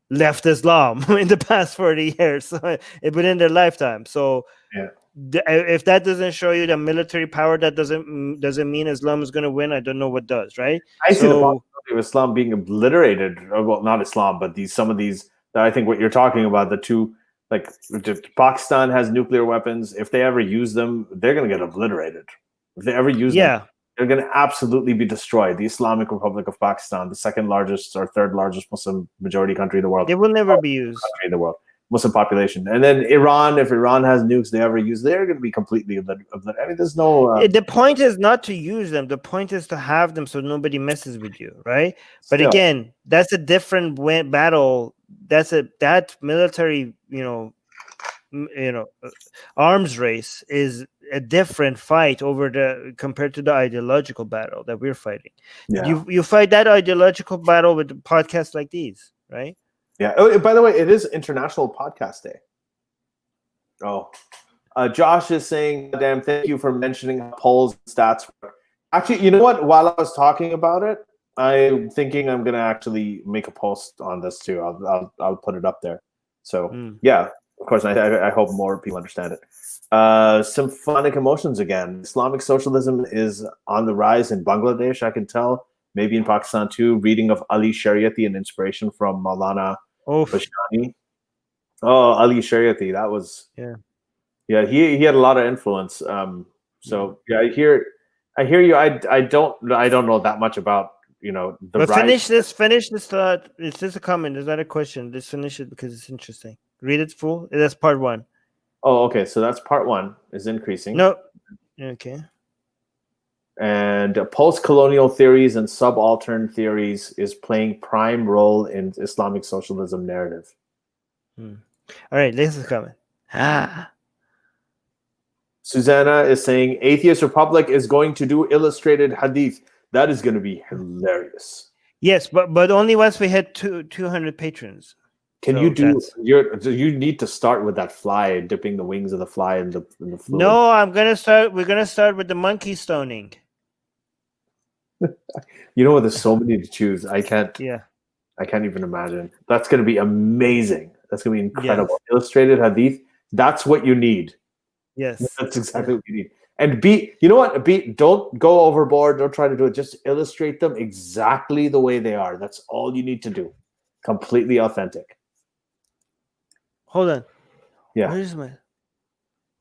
left Islam in the past 40 years within their lifetime. So if that doesn't show you the military power, that doesn't mean Islam is going to win. I don't know what does, right? I see the possibility of Islam being obliterated. Well, not Islam, but some of these. I think what you're talking about, the two, like Pakistan has nuclear weapons. If they ever use them, they're going to get obliterated. If they ever use them, they're going to absolutely be destroyed. The Islamic Republic of Pakistan, the second largest or third largest Muslim majority country in the world. They will never be used. Country in the world. Muslim population. And then Iran, if Iran has nukes they ever use, they're going to be completely obliterated. I mean, there's no... the point is not to use them. The point is to have them so nobody messes with you, right? But again, that's a different battle. That military, arms race is a different fight compared to the ideological battle that we're fighting. You fight that ideological battle with podcasts like these, right? Yeah. Oh, by the way, it is International Podcast Day. Oh, Josh is saying, "Damn, thank you for mentioning how polls and stats work." Actually, you know what? While I was talking about it, I'm thinking I'm gonna actually make a post on this too. I'll put it up there. So yeah, of course, I hope more people understand it. Symphonic emotions again. Islamic socialism is on the rise in Bangladesh. I can tell. Maybe in Pakistan too. Reading of Ali Shariati, an inspiration from Maulana Bashani. Oh, Ali Shariati, that was yeah. He had a lot of influence. So yeah, I hear you. I don't know that much about the But rise. finish this thought. Is this a comment? Is that a question? Just finish it because it's interesting. Read it full. That's part one. Oh, okay. So that's part one is increasing. No. Okay. And post-colonial theories and subaltern theories is playing prime role in Islamic socialism narrative. All right, this is coming. Susanna is saying Atheist Republic is going to do illustrated hadith. That is going to be hilarious. Yes, but only once we hit 200 patrons. Can you do you need to start with that fly, dipping the wings of the fly in the fluid? No, we're gonna start with the monkey stoning. You know what? There's so many to choose. I can't even imagine. That's going to be amazing. That's going to be incredible. Yes. Illustrated hadith. That's what you need. Yes. That's exactly what you need. And you know what? Don't go overboard. Don't try to do it. Just illustrate them exactly the way they are. That's all you need to do. Completely authentic. Hold on. Yeah. Where's my...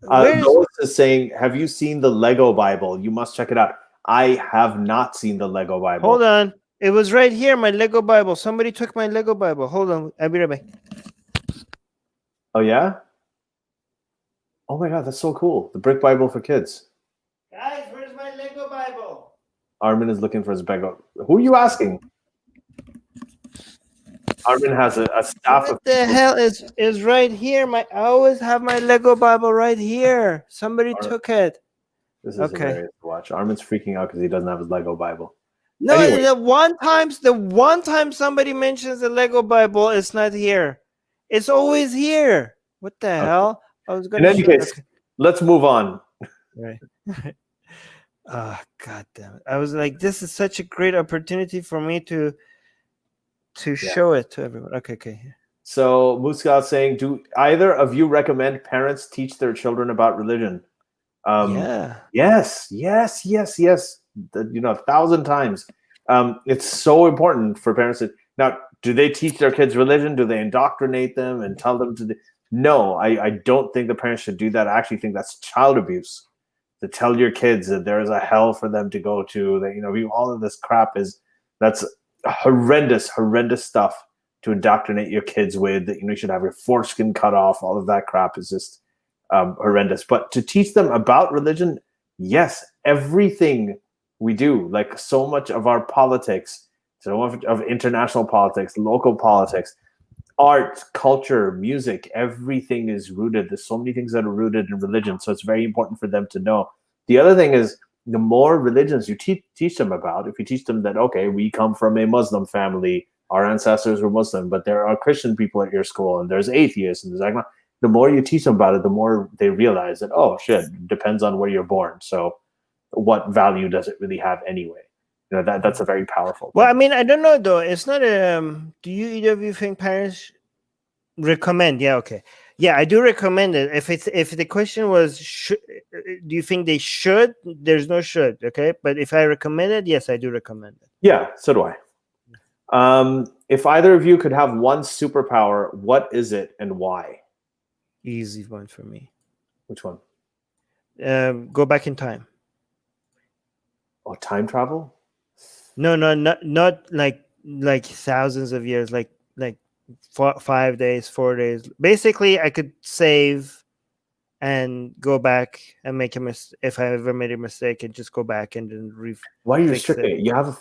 Lois is saying, have you seen the Lego Bible? You must check it out. I have not seen the Lego Bible. Hold on. It was right here, my Lego Bible. Somebody took my Lego Bible. Hold on. I'll be right back. Oh, yeah? Oh, my God. That's so cool. The Brick Bible for kids. Guys, where's my Lego Bible? Armin is looking for his Lego. Who are you asking? Armin has a staff of... What the hell is right here? I always have my Lego Bible right here. Somebody took it. This is hilarious to watch. Armin's freaking out because he doesn't have his Lego Bible. No, anyway. the one time somebody mentions the Lego Bible, it's not here. It's always here. What the hell? I was going to. In any case, let's move on. Right. Oh, God damn it! I was like, this is such a great opportunity for me to show it to everyone. Okay. So Muscal saying, do either of you recommend parents teach their children about religion? Yes. 1,000 times. It's so important for parents to now. Do they teach their kids religion? Do they indoctrinate them and tell them to? No, I don't think the parents should do that. I actually think that's child abuse. To tell your kids that there is a hell for them to go to. That all of this crap that's horrendous stuff to indoctrinate your kids with. That you should have your foreskin cut off. All of that crap is just horrendous. But to teach them about religion, yes, everything we do, like so much of our politics, so much of international politics, local politics, art, culture, music, everything is rooted. There's so many things that are rooted in religion. So it's very important for them to know. The other thing is, the more religions you teach them about, if you teach them that, okay, we come from a Muslim family, our ancestors were Muslim, but there are Christian people at your school, and there's atheists, and there's the more you teach them about it, the more they realize that, oh shit, it depends on where you're born. So what value does it really have anyway? That's a very powerful thing. Well, I mean, I don't know though. It's not do you either of you think parents recommend? Yeah, okay. Yeah, I do recommend it. If the question was, do you think they should? There's no should, okay? But if I recommend it, yes, I do recommend it. Yeah, so do I. If either of you could have one superpower, what is it and why? Easy one for me. Which one? Go back in time. Oh, time travel? No, not like thousands of years, like 5 days, 4 days. Basically, I could save and go back and make a mistake. If I ever made a mistake, and just go back and then why are you restricting it? You have a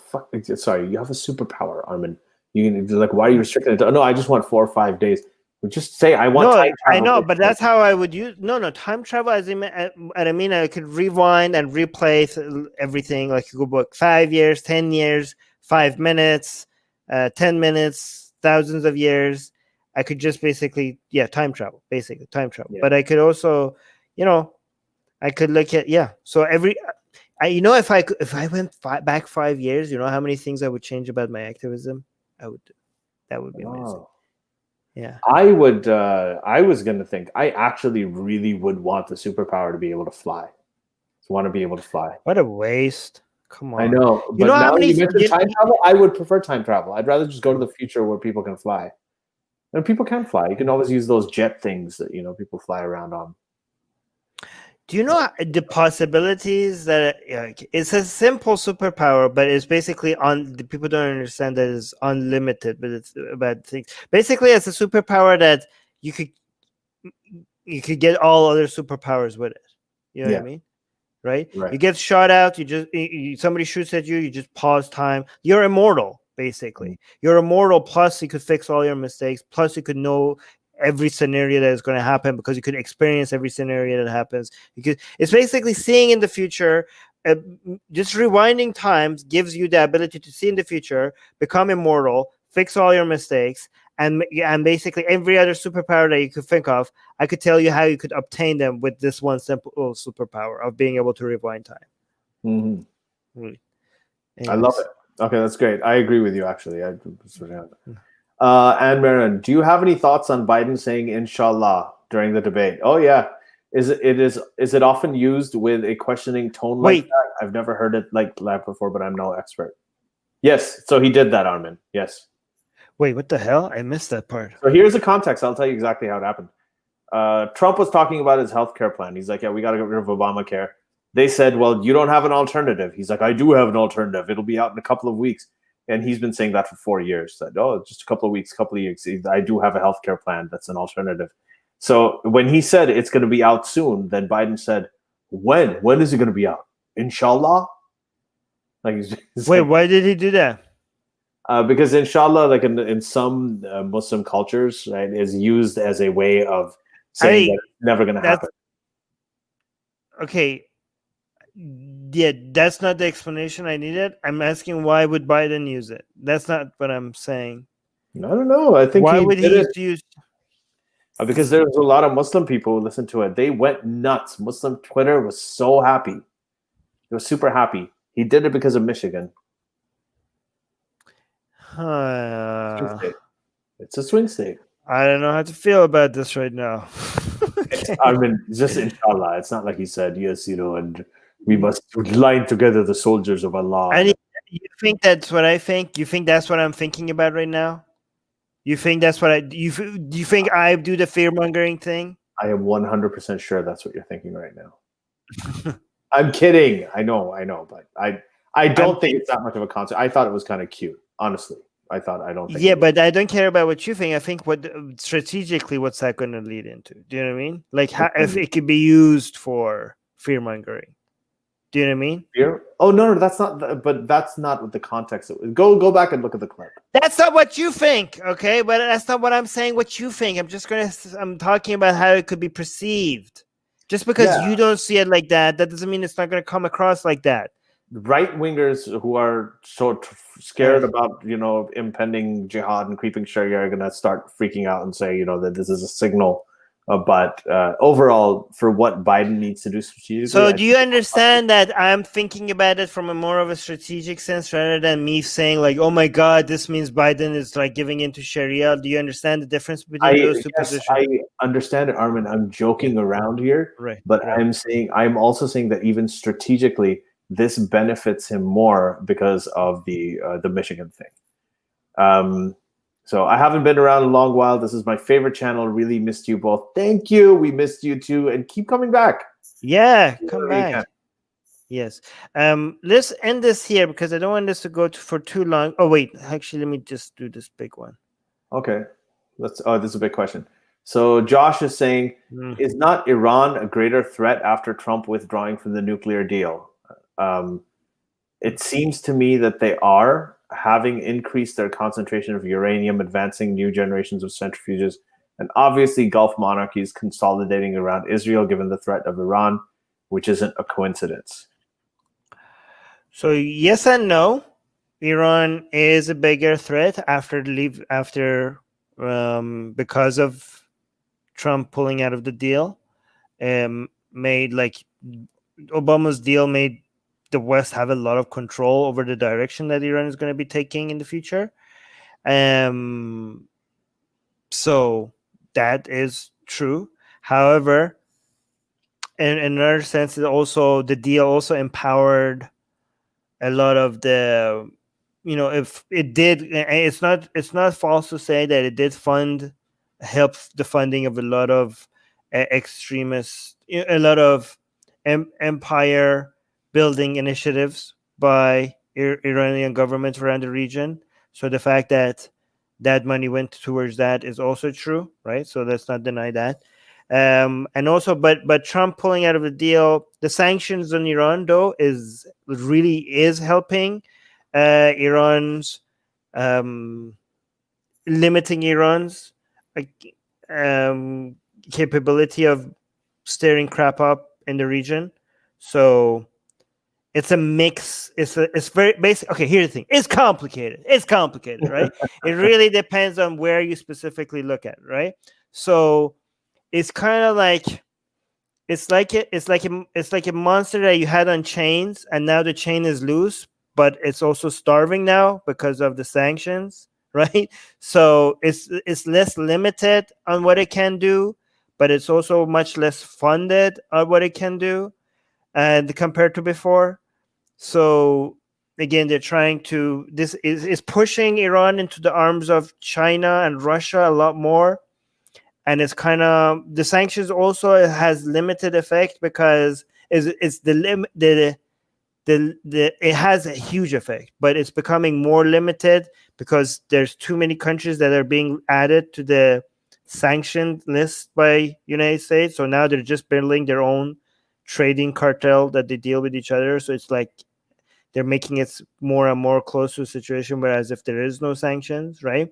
superpower, Armin. You can why are you restricting it? No, I just want 4 or 5 days. Just say I want. No, I know, but that's how I would use. No, time travel. I could rewind and replay everything. Like you go back 5 years, 10 years, 5 minutes, 10 minutes, thousands of years, I could just basically, time travel, basically time travel. Yeah. But I could also, I could look at, So if I went back 5 years, you know how many things I would change about my activism? That would be amazing. Yeah. I was going to think, I actually really would want the superpower to be able to fly. Want to be able to fly. What a waste. Come on. I know, but now you mentioned time travel, I would prefer time travel. I'd rather just go to the future where people can fly. And people can fly. You can always use those jet things that, people fly around on. Do you know the possibilities that it's a simple superpower, but it's basically the people don't understand that it's unlimited, but it's about things. Basically, it's a superpower that you could get all other superpowers with it. You know what I mean? Right? You get shot out, somebody shoots at you, you just pause time. You're immortal, basically. You're immortal, plus you could fix all your mistakes, plus you could know every scenario that is going to happen because you could experience every scenario that happens. It's basically seeing in the future. Just rewinding times gives you the ability to see in the future, become immortal, fix all your mistakes, and basically every other superpower that you could think of, I could tell you how you could obtain them with this one simple superpower of being able to rewind time. Mm-hmm. I love it. Okay, that's great. I agree with you, actually. Anne Marin, do you have any thoughts on Biden saying "Inshallah" during the debate? Oh yeah, is it often used with a questioning tone like that? I've never heard it like that before, but I'm no expert. Yes, so he did that, Armin. Yes. Wait, what the hell? I missed that part. So here's the context. I'll tell you exactly how it happened. Trump was talking about his healthcare plan. He's like, "Yeah, we got to get rid of Obamacare." They said, "Well, you don't have an alternative." He's like, "I do have an alternative. It'll be out in a couple of weeks." And he's been saying that for 4 years. That, just a couple of weeks, couple of years. I do have a healthcare plan that's an alternative. So when he said it's going to be out soon, then Biden said, "When? When is it going to be out? Inshallah." Like, wait, why did he do that? Because inshallah, like in some Muslim cultures, right, is used as a way of saying that it's never going to happen. Okay. Yeah, that's not the explanation I needed. I'm asking why would Biden use it? That's not what I'm saying. I don't know. I think why would he use? Because there's a lot of Muslim people who listen to it. They went nuts. Muslim Twitter was so happy. They were super happy. He did it because of Michigan. It's a swing state. I don't know how to feel about this right now. I mean, just inshallah. It's not like he said, yes, and we must line together the soldiers of Allah. And you think that's what I think? You think that's what I'm thinking about right now? You think that's what do you think I do the fear-mongering thing? I am 100% sure that's what you're thinking right now. I'm kidding. I know, but I don't think it's that much of a concept. I thought it was kind of cute, honestly. I don't think. Yeah, but I don't care about what you think. I think strategically, what's that going to lead into? Do you know what I mean? Like, if it could be used for fear-mongering. Do you know what I mean? Fear? Oh no, that's not. But that's not what the context. Go back and look at the clip. That's not what you think, okay? But that's not what I'm saying. What you think? I'm talking about how it could be perceived. Just because you don't see it like that, that doesn't mean it's not going to come across like that. Right wingers who are so scared about impending jihad and creeping Sharia are going to start freaking out and say that this is a signal. But overall, for what Biden needs to do strategically. So do you understand that I'm thinking about it from a more of a strategic sense rather than me saying like, oh my God, this means Biden is like giving into Sharia? Do you understand the difference between those two positions? I understand it, Armin. I'm joking around here, but I'm also saying that even strategically, this benefits him more because of the Michigan thing. So I haven't been around a long while. This is my favorite channel. Really missed you both. Thank you. We missed you too, and keep coming back. Yeah, come back. Yes. Let's end this here because I don't want this to go for too long. Oh wait, actually, let me just do this big one. Okay. This is a big question. So Josh is saying, is not Iran a greater threat after Trump withdrawing from the nuclear deal? It seems to me that they are, having increased their concentration of uranium, advancing new generations of centrifuges, and obviously Gulf monarchies consolidating around Israel given the threat of Iran, which isn't a coincidence. So yes and no. Iran is a bigger threat after because of Trump pulling out of the deal. Made like Obama's deal made the West have a lot of control over the direction that Iran is going to be taking in the future. So that is true. However, in another sense, the deal also empowered a lot of the, if it did, it's not false to say that it did help the funding of a lot of extremists, a lot of empire building initiatives by Iranian governments around the region. So the fact that that money went towards that is also true, right? So let's not deny that. And also, but Trump pulling out of the deal, the sanctions on Iran though really is helping Iran's limiting Iran's capability of stirring crap up in the region. So it's a mix. It's very basic. Okay, here's the thing. It's complicated. Right? It really depends on where you specifically look at, right? So it's kind of like it's like a monster that you had on chains, and now the chain is loose, but it's also starving now because of the sanctions, right? So it's less limited on what it can do, but it's also much less funded on what it can do, and compared to before. So again, they're trying to this is pushing Iran into the arms of China and Russia a lot more. And it's kind of the sanctions also has limited effect because it's the it has a huge effect, but it's becoming more limited because there's too many countries that are being added to the sanctioned list by United States. So now they're just building their own trading cartel that they deal with each other. So it's like they're making it more and more close to a situation whereas if there is no sanctions, right?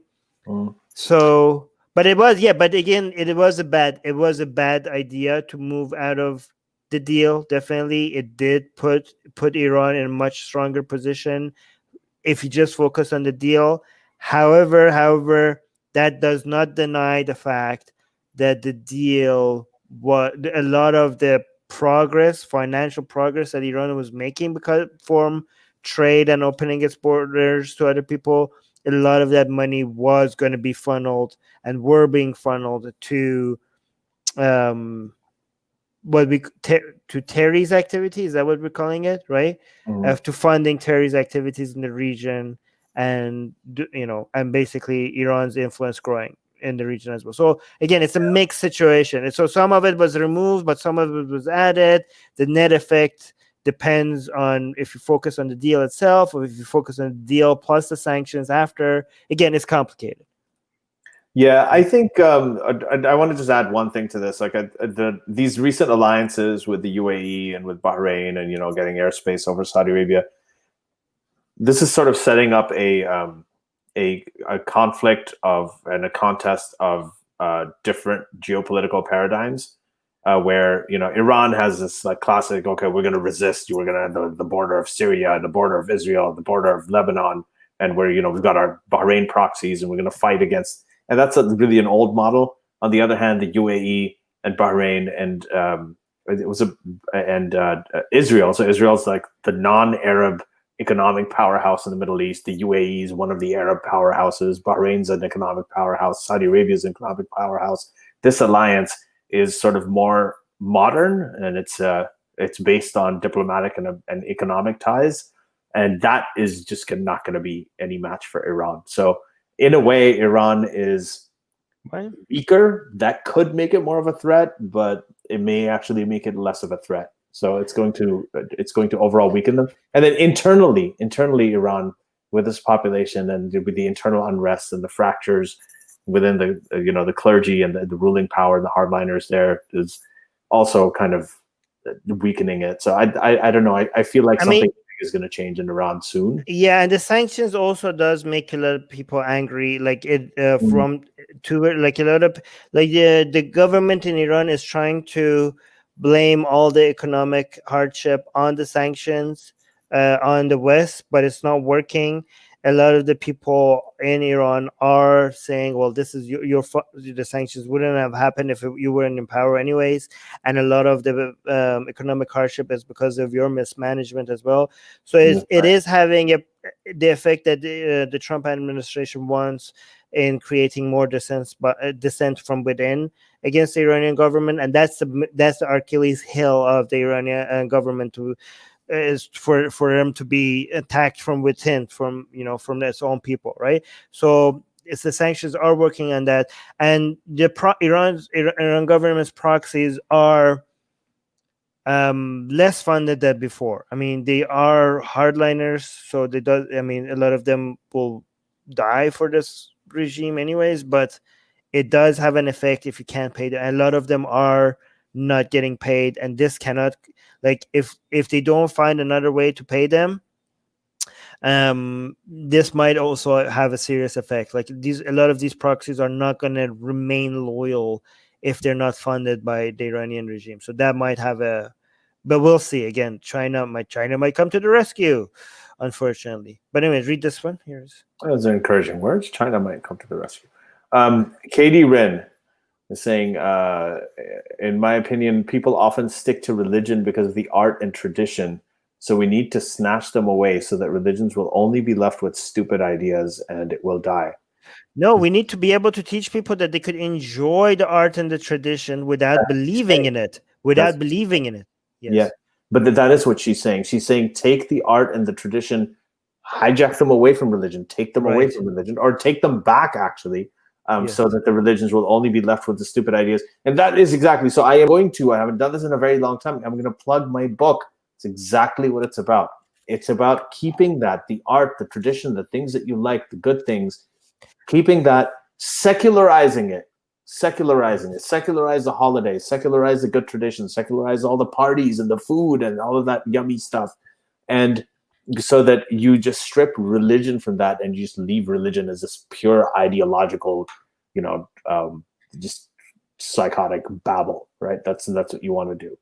So but again, it was a bad idea to move out of the deal. Definitely, it did put Iran in a much stronger position if you just focus on the deal. However, that does not deny the fact that the deal was a lot of the financial progress that Iran was making because from trade and opening its borders to other people. A lot of that money was going to be funneled and were being funneled to to Terry's activity. Is that what we're calling it, right? To funding Terry's activities in the region, and and basically Iran's influence growing in the region as well. So again, it's a mixed situation. And so some of it was removed, but some of it was added. The net effect depends on if you focus on the deal itself or if you focus on the deal plus the sanctions after. Again, it's complicated. Yeah, I think I want to just add one thing to this. Like these recent alliances with the UAE and with Bahrain, and getting airspace over Saudi Arabia. This is sort of setting up a conflict and a contest of different geopolitical paradigms. Where Iran has this like classic, okay, we're going to resist. We're going to have the border of Syria, the border of Israel, the border of Lebanon, and where we've got our Bahrain proxies, and we're going to fight against. And that's really an old model. On the other hand, the UAE and Bahrain and Israel. So Israel's like the non-Arab economic powerhouse in the Middle East. The UAE is one of the Arab powerhouses. Bahrain's an economic powerhouse. Saudi Arabia is an economic powerhouse. This alliance is sort of more modern, and it's based on diplomatic and economic ties, and that is just not going to be any match for Iran. So in a way, Iran is weaker. That could make it more of a threat, but it may actually make it less of a threat. So it's going to overall weaken them. And then internally, Iran, with this population and with the internal unrest and the fractures within the clergy and the ruling power, the hardliners there is also kind of weakening it. So I don't know. I feel like something is going to change in Iran soon. Yeah, and the sanctions also does make a lot of people angry. Like it from to like a lot of like the government in Iran is trying to blame all the economic hardship on the sanctions on the West, but it's not working. a lot of the people in Iran are saying, well, this is the sanctions wouldn't have happened if you weren't in power anyways, and a lot of the economic hardship is because of your mismanagement as well. So it is having the effect that the Trump administration wants in creating more dissent from within against the Iranian government, and that's the Achilles heel of the Iranian government is for them to be attacked from within, from its own people, right? So it's the sanctions are working on that, and the Iran government's proxies are less funded than before. I mean, they are hardliners, so a lot of them will die for this regime anyways, but it does have an effect if you can't pay them. A lot of them are not getting paid, and this cannot, like, if they don't find another way to pay them, this might also have a serious effect. Like, a lot of these proxies are not going to remain loyal if they're not funded by the Iranian regime. So that might have but we'll see. Again, China might come to the rescue, unfortunately. But anyways, read this one. Those are encouraging words. China might come to the rescue. Katie Wren is saying, in my opinion, people often stick to religion because of the art and tradition. So we need to snatch them away so that religions will only be left with stupid ideas and it will die. No, we need to be able to teach people that they could enjoy the art and the tradition without believing in it. Yes. Yeah, but that is what she's saying. She's saying take the art and the tradition, hijack them away from religion, take them away from religion, or take them back, actually. So that the religions will only be left with the stupid ideas. And that is exactly, so I haven't done this in a very long time. I'm going to plug my book. It's exactly what it's about. It's about keeping that, the art, the tradition, the things that you like, the good things, keeping that, secularizing it, secularize the holidays, secularize the good traditions, secularize all the parties and the food and all of that yummy stuff. And so that you just strip religion from that and you just leave religion as this pure ideological, just psychotic babble, right? That's what you want to do.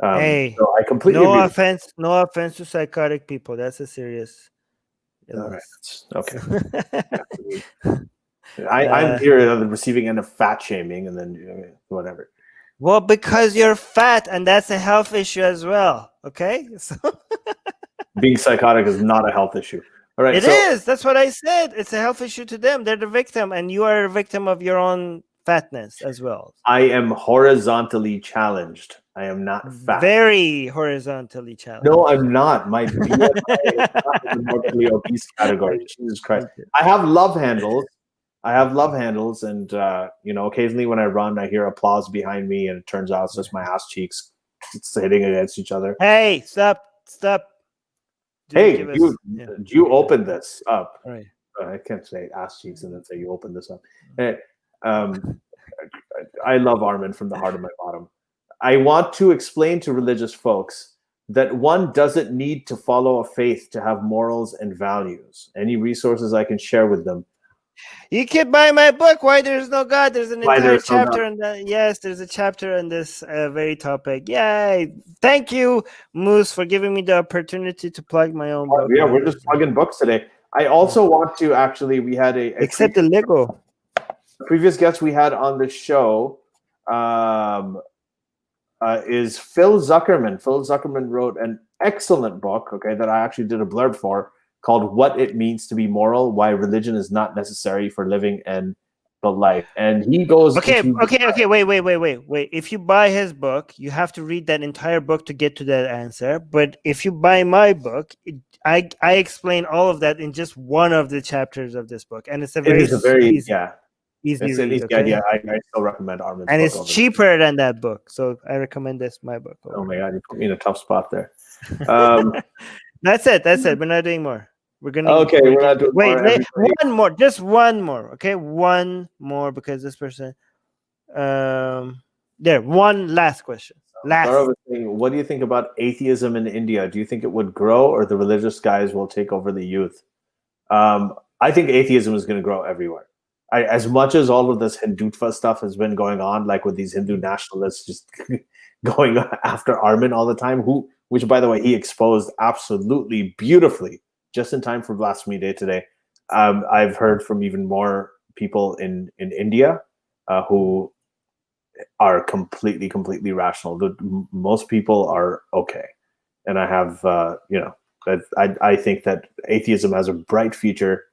Hey, so I completely no offense to psychotic people. That's a serious illness. All right. Okay. I'm here on the receiving end of fat shaming, and then whatever. Well, because you're fat, and that's a health issue as well. Okay, so being psychotic is not a health issue. All right, it is. That's what I said. It's a health issue to them. They're the victim, and you are a victim of your own fatness as well. I am horizontally challenged. I am not fat. Very horizontally challenged. No, I'm not. My BMI is not in the morbidly obese category. Jesus Christ. I have love handles. And occasionally when I run, I hear applause behind me, and it turns out it's just my ass cheeks hitting against each other. Hey, stop! Hey, you open this up. Right. I can't say ass cheeks and then say you open this up. Hey, I love Armin from the heart of my bottom. I want to explain to religious folks that one doesn't need to follow a faith to have morals and values. Any resources I can share with them. You can buy my book, Why There's No God. There's an entire chapter on that. Yes, there's a chapter on this very topic. Yay. Thank you, Moose, for giving me the opportunity to plug my own book. Yeah, we're just plugging books today. I also want to we had except the Lego. Previous guest we had on the show is Phil Zuckerman. Phil Zuckerman wrote an excellent book, that I actually did a blurb for, called What It Means to Be Moral, Why Religion is Not Necessary for Living and the Life. And he goes wait. If you buy his book, you have to read that entire book to get to that answer. But if you buy my book, I explain all of that in just one of the chapters of this book. And it's a very easy read, idea. I still recommend Armin's and book. It's cheaper than that book. So I recommend my book. Oh my God, you put me in a tough spot there. That's it. We're not doing more. We're not doing more. Just one more. Okay, one more, because this person. One last question. What do you think about atheism in India? Do you think it would grow, or the religious guys will take over the youth? I think atheism is going to grow everywhere. As much as all of this Hindutva stuff has been going on, like with these Hindu nationalists just going after Armin all the time, which by the way, he exposed absolutely beautifully just in time for Blasphemy Day today. I've heard from even more people in India who are completely rational. Most people are okay, and I have I think that atheism has a bright future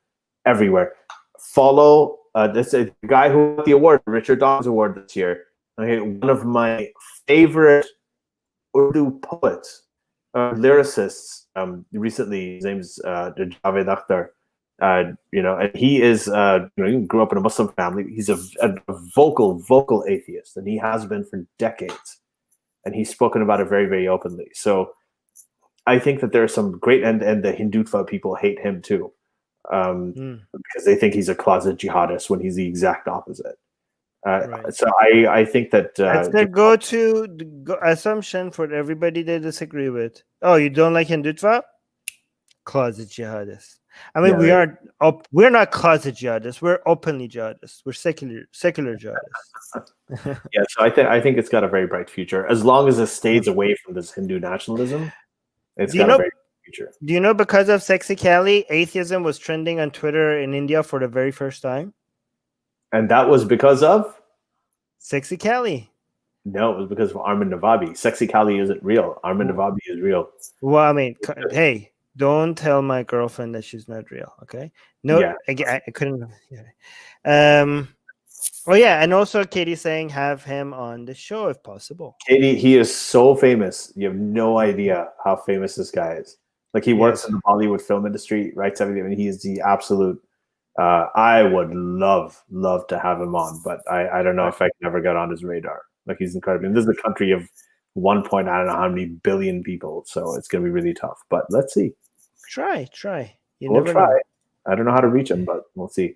everywhere. Follow this guy who got the award, Richard Dawkins Award this year. Okay, one of my favorite Urdu poets, lyricists. Recently, his name's Javed Akhtar. And he is, he grew up in a Muslim family. He's a vocal atheist, and he has been for decades. And he's spoken about it very, very openly. So I think that there are some great, and the Hindutva people hate him too, because they think he's a closet jihadist when he's the exact opposite. Right. So I think that that's the go-to assumption for everybody they disagree with. Oh, you don't like Hindutva? Closet jihadists. I mean, we're not closet jihadists. We're openly jihadists. We're secular jihadists. Yeah, so I think it's got a very bright future as long as it stays away from this Hindu nationalism. It's got a very bright future. Do you know because of Sexy Cali, atheism was trending on Twitter in India for the very first time? And that was because of Sexy Cali. No, it was because of Armin Navabi. Sexy Cali isn't real. Armin Navabi is real. Well, I mean, hey, don't tell my girlfriend that she's not real, okay? No, yeah. I couldn't. Yeah. Well, yeah, and also Katie saying have him on the show if possible. Katie, he is so famous. You have no idea how famous this guy is. Like he works in the Bollywood film industry, writes everything, and he is the absolute. I would love to have him on, but I don't know if I can ever get on his radar. Like he's incredible. And this is a country of I don't know how many billion people, so it's going to be really tough. But let's see. Try. We'll try. Know. I don't know how to reach him, but we'll see.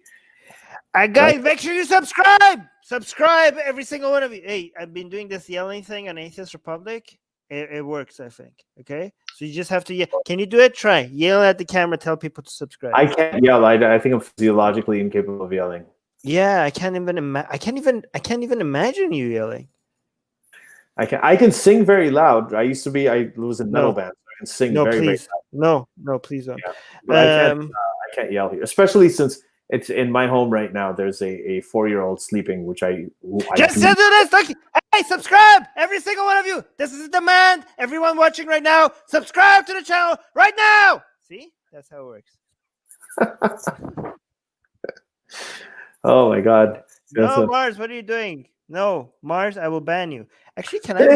Guys, make sure you subscribe. Subscribe, every single one of you. Hey, I've been doing this yelling thing on Atheist Republic. It works, I think. Okay, so you just have to yell. Can you do it? Try yell at the camera. Tell people to subscribe. I can't yell. I think I'm physiologically incapable of yelling. Yeah, I can't even imagine you yelling. I can sing very loud. I was in metal band, so I can sing very loud. No, please don't. Yeah. But I can't yell here, especially since it's in my home right now. There's a 4-year-old sleeping, which I just do this. Like, hey, subscribe, every single one of you. This is a demand. Everyone watching right now, subscribe to the channel right now. See, that's how it works. Oh my God! No, Mars, what are you doing? No, Mars, I will ban you. Actually, can I?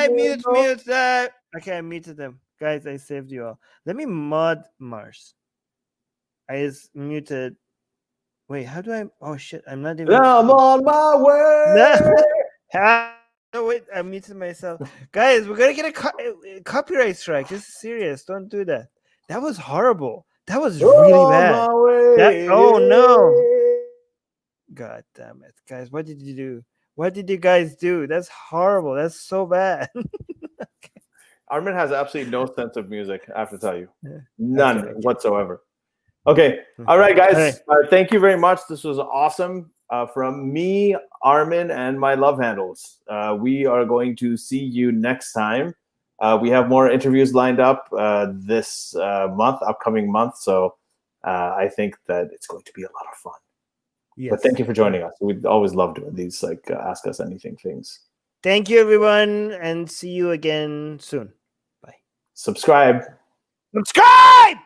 Mute. Okay, I muted them. Guys, I saved you all. Let me mod Mars. I just muted. Wait, how do I? Oh shit! I'm not even. I'm on my way. No, wait, I muted myself. Guys, we're gonna get a copyright strike. This is serious. Don't do that. That was horrible. That was really bad. Oh no! God damn it, guys! What did you do? What did you guys do? That's horrible. That's so bad. Okay. Armin has absolutely no sense of music, I have to tell you. None whatsoever. Okay. All right, guys. Thank you very much. This was awesome. From me, Armin, and my love handles. We are going to see you next time. We have more interviews lined up this upcoming month. So I think that it's going to be a lot of fun. Yes. But thank you for joining us. We'd always love doing these, Ask Us Anything things. Thank you, everyone, and see you again soon. Bye. Subscribe. Subscribe!